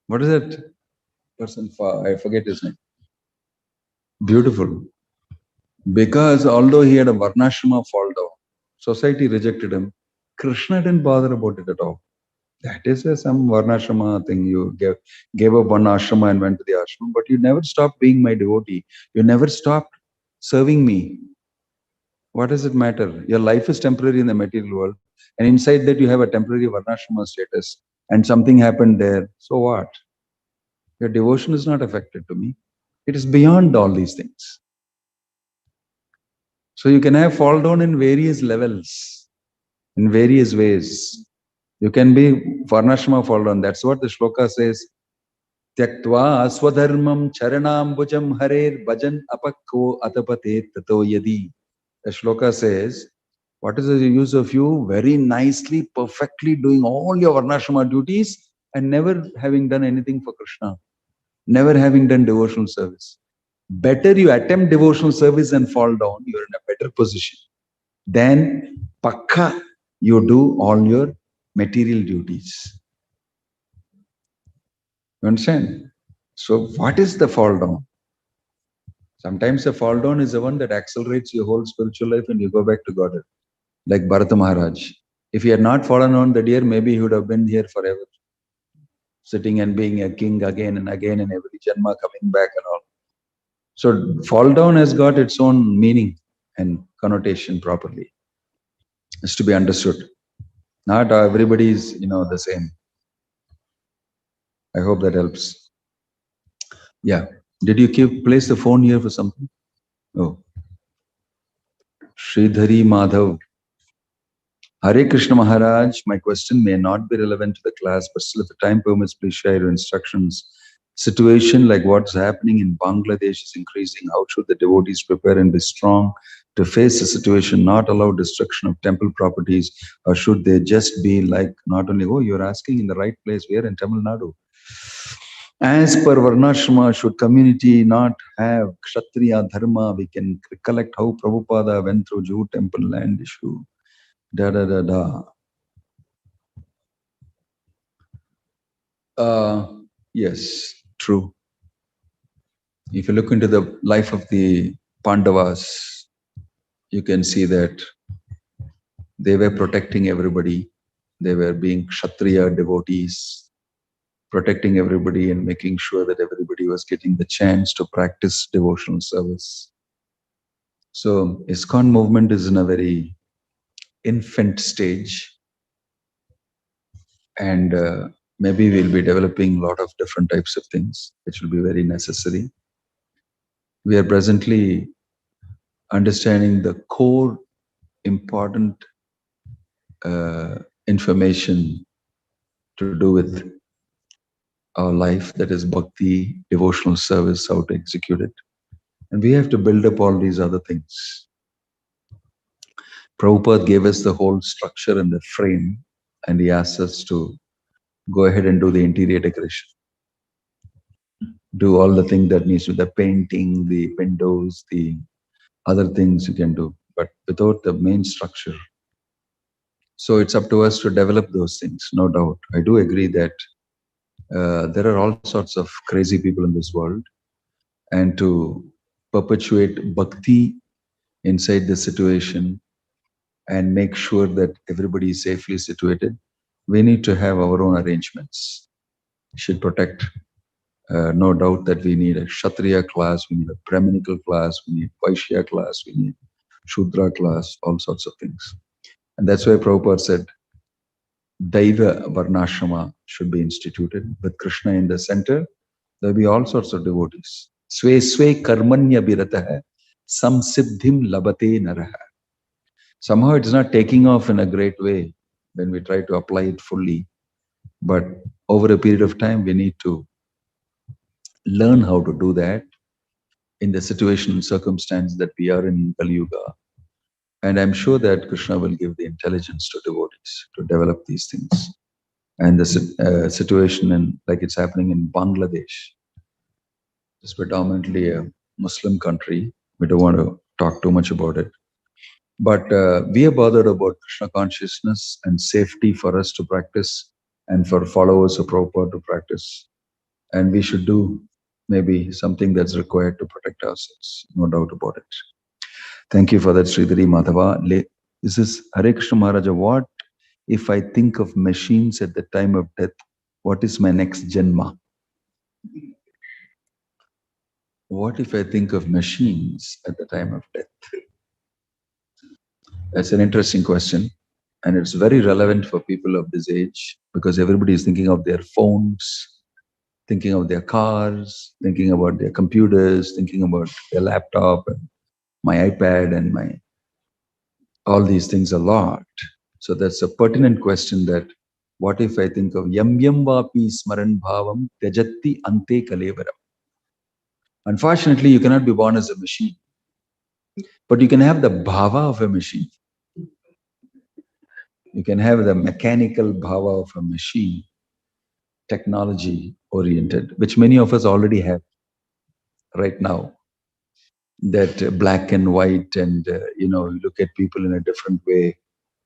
What is that person? I forget his name. Beautiful. Because although he had a Varnashrama fall down, society rejected him. Krishna didn't bother about it at all. That is some varnashrama thing. You gave up one ashrama and went to the ashrama, but you never stopped being my devotee. You never stopped serving me. What does it matter? Your life is temporary in the material world, and inside that you have a temporary varnashrama status, and something happened there. So what? Your devotion is not affected to me. It is beyond all these things. So you can have fall down in various levels, in various ways. You can be varnashrama fall down. That's what the shloka says. Tyaktva swadharmam charanambujam harer bhajan apakko atapate tato yadi. The shloka says, what is the use of you very nicely, perfectly doing all your varnashrama duties and never having done anything for Krishna, never having done devotional service? Better you attempt devotional service and fall down, you're in a better position. Then, pakka, you do all your material duties. You understand? So, what is the fall down? Sometimes the fall down is the one that accelerates your whole spiritual life and you go back to Godhead. Like Bharata Maharaj. If he had not fallen on the deer, maybe he would have been here forever. Sitting and being a king again and again in every janma, coming back and all. So fall down has got its own meaning and connotation properly. It's to be understood. Not everybody is, the same. I hope that helps. Yeah. Did you place the phone here for something? Oh. Sridhari Madhav. Hare Krishna Maharaj, my question may not be relevant to the class, but still if the time permits, please share your instructions. Situation like what's happening in Bangladesh is increasing. How should the devotees prepare and be strong to face the situation, not allow destruction of temple properties, or should they just be like, not only, oh, you're asking in the right place, we are in Tamil Nadu. As per Varnashrama, should community not have Kshatriya Dharma? We can recollect how Prabhupada went through Jew temple land issue. Da da da da. Yes, true. If you look into the life of the Pandavas, you can see that they were protecting everybody. They were being Kshatriya devotees, protecting everybody and making sure that everybody was getting the chance to practice devotional service. So ISKCON movement is in a very infant stage, and maybe we'll be developing a lot of different types of things, which will be very necessary. We are presently understanding the core important information to do with our life, that is bhakti, devotional service, how to execute it. And we have to build up all these other things. Prabhupada gave us the whole structure and the frame, and he asked us to go ahead and do the interior decoration. Do all the things that needs to, the painting, the windows, the other things you can do, but without the main structure. So it's up to us to develop those things, no doubt. I do agree that there are all sorts of crazy people in this world, and to perpetuate bhakti inside the situation and make sure that everybody is safely situated, we need to have our own arrangements. We should protect. No doubt that we need a Kshatriya class, we need a Brahminical class, we need Vaishya class, we need Shudra class, all sorts of things. And that's why Prabhupada said, Daiva Varnashrama should be instituted with Krishna in the center. There will be all sorts of devotees. Sve sve karmanya birataha samsiddhim labate naraha. Somehow it's not taking off in a great way when we try to apply it fully. But over a period of time, we need to learn how to do that in the situation and circumstance that we are in Kali Yuga. And I'm sure that Krishna will give the intelligence to devotees to develop these things. And the situation, like it's happening in Bangladesh, it's predominantly a Muslim country. We don't want to talk too much about it. But we are bothered about Krishna consciousness and safety for us to practice and for followers of Prabhupada to practice. And we should do maybe something that's required to protect ourselves, no doubt about it. Thank you for that, Sridhari Madhava. This is Hare Krishna Maharaja. What if I think of machines at the time of death, what is my next janma? What if I think of machines at the time of death? That's an interesting question. And it's very relevant for people of this age because everybody is thinking of their phones, thinking of their cars, thinking about their computers, thinking about their laptop and my iPad and my all these things a lot. So that's a pertinent question that what if I think of yam yam vapi smaran bhavam tyajati ante kalevaram. Unfortunately, you cannot be born as a machine, but you can have the bhava of a machine. You can have the mechanical bhava of a machine, technology oriented, which many of us already have right now. That black and white, and you look at people in a different way.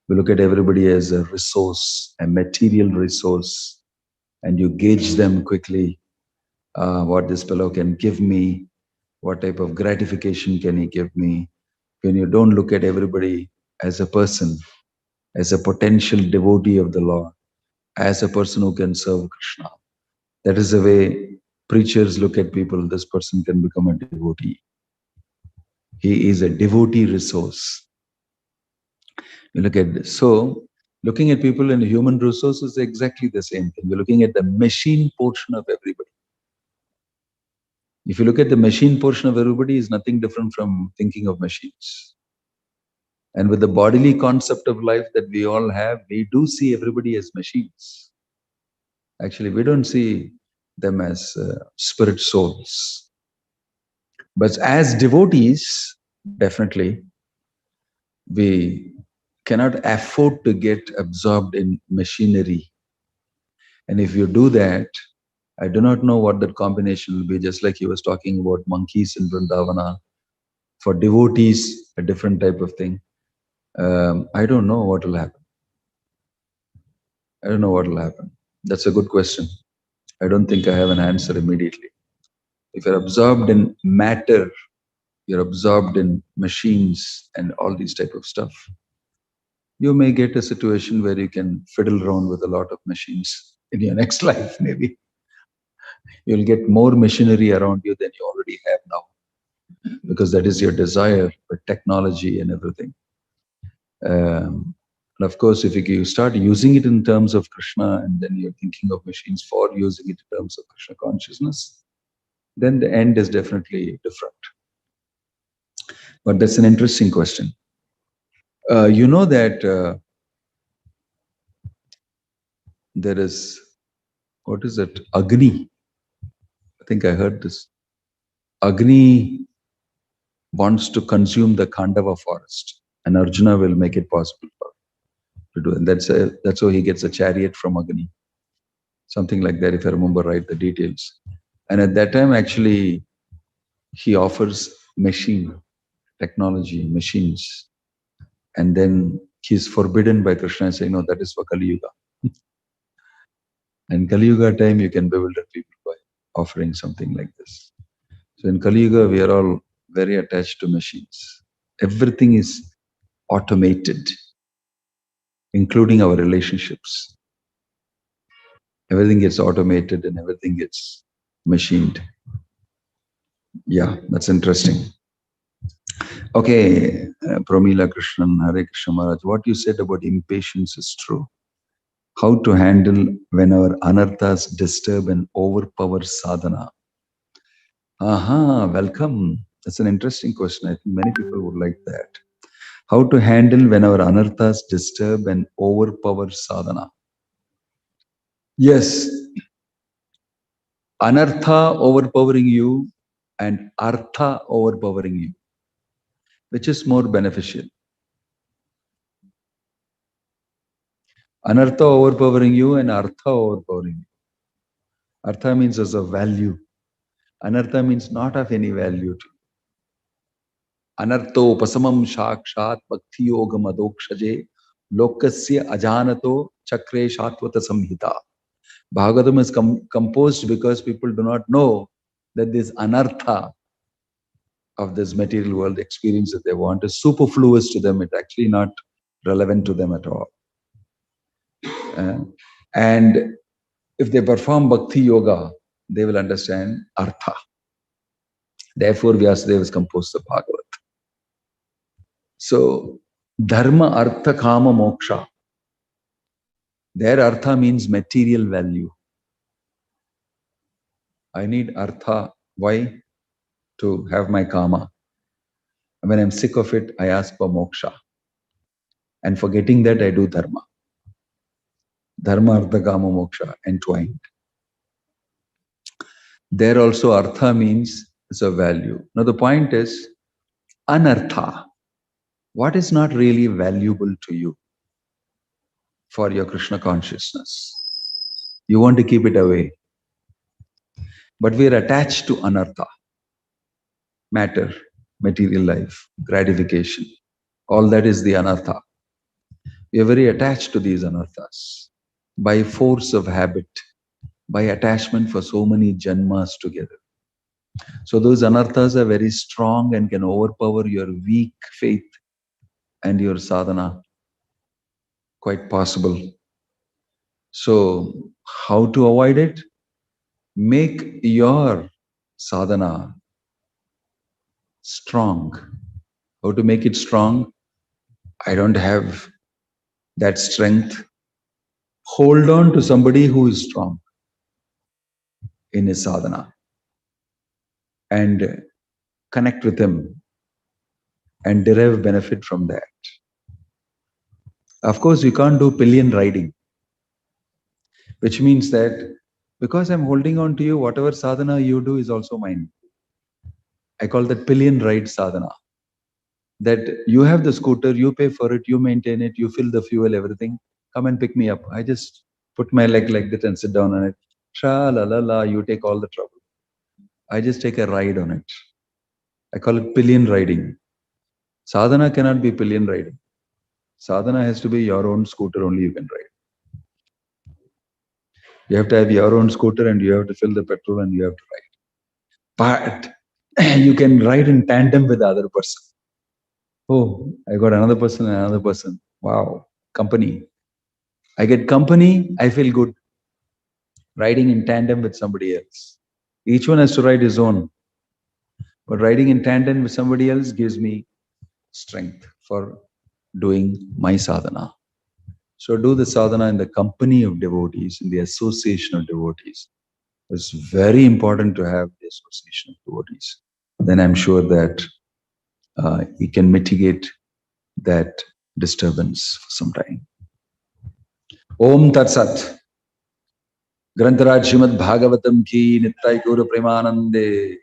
We look at everybody as a resource, a material resource, and you gauge them quickly. What this fellow can give me, what type of gratification can he give me? When you don't look at everybody as a person, as a potential devotee of the Lord, as a person who can serve Krishna. That is the way preachers look at people. This person can become a devotee. He is a devotee resource. You look at this. So, looking at people in human resource is exactly the same thing. We're looking at the machine portion of everybody. If you look at the machine portion of everybody, is nothing different from thinking of machines. And with the bodily concept of life that we all have, we do see everybody as machines. Actually, we don't see them as spirit souls. But as devotees, definitely, we cannot afford to get absorbed in machinery. And if you do that, I do not know what that combination will be, just like he was talking about monkeys in Vrindavana. For devotees, a different type of thing. I don't know what will happen. I don't know what will happen. That's a good question. I don't think I have an answer immediately. If you're absorbed in matter, you're absorbed in machines and all these type of stuff, you may get a situation where you can fiddle around with a lot of machines in your next life, maybe. You'll get more machinery around you than you already have now, because that is your desire for technology and everything. And of course, if you start using it in terms of Krishna and then you're thinking of machines for using it in terms of Krishna consciousness, then the end is definitely different. But that's an interesting question. You know that there is, what is it? Agni. I think I heard this. Agni wants to consume the Khandava forest, and Arjuna will make it possible for to do it. That's how he gets a chariot from Agni. Something like that, if I remember right, the details. And at that time, actually, he offers machine, technology, machines. And then he's forbidden by Krishna saying, no, that is for Kali Yuga. And Kali Yuga time, you can bewilder people by offering something like this. So in Kali Yuga, we are all very attached to machines. Everything is automated, including our relationships. Everything gets automated and everything gets machined. Yeah, that's interesting. Okay, Pramila Krishnan, Hare Krishna Maharaj, what you said about impatience is true. How to handle when our anarthas disturb and overpower sadhana? Aha, welcome. That's an interesting question. I think many people would like that. How to handle when our anarthas disturb and overpower sadhana? Yes, anartha overpowering you and artha overpowering you. Which is more beneficial? Anartha overpowering you and artha overpowering you. Artha means as a value. Anartha means not of any value to you. Anartho pasamam shakshat bhakti yogam adokshaje lokasya ajanato chakre shatvata samhita. Bhagavatam is composed because people do not know that this anartha of this material world experience that they want is superfluous to them. It's actually not relevant to them at all. And if they perform Bhakti Yoga, they will understand Artha. Therefore, Vyasadeva has composed the Bhagavad. So, Dharma, Artha, Kama, Moksha. Their Artha means material value. I need Artha. Why? To have my Kama. And when I'm sick of it, I ask for Moksha. And for getting that, I do Dharma. Dharma, Artha, Kama, Moksha, entwined. There also Artha means it's a value. Now the point is, Anartha. What is not really valuable to you for your Krishna consciousness? You want to keep it away. But we are attached to Anartha. Matter, material life, gratification. All that is the Anartha. We are very attached to these Anarthas by force of habit, by attachment for so many janmas together. So those Anarthas are very strong and can overpower your weak faith and your sadhana. Quite possible. So how to avoid it? Make your sadhana strong. How to make it strong? I don't have that strength. Hold on to somebody who is strong in his sadhana and connect with him and derive benefit from that. Of course, we can't do pillion riding, which means that because I'm holding on to you, whatever sadhana you do is also mine. I call that pillion ride sadhana. That you have the scooter, you pay for it, you maintain it, you fill the fuel, everything. Come and pick me up. I just put my leg like that and sit down on it. Tra la la la, you take all the trouble. I just take a ride on it. I call it pillion riding. Sadhana cannot be pillion riding. Sadhana has to be your own scooter, only you can ride. You have to have your own scooter and you have to fill the petrol and you have to ride. But you can ride in tandem with the other person. Oh, I got another person and another person. Wow, company. I get company, I feel good. Riding in tandem with somebody else. Each one has to ride his own. But riding in tandem with somebody else gives me strength for doing my sadhana. So do the sadhana in the company of devotees, in the association of devotees. It's very important to have the association of devotees. Then I'm sure that you can mitigate that disturbance for some time. Om Tat Sat. Grantaraj Srimad Bhagavatam ki Nittai Gaura Premanande.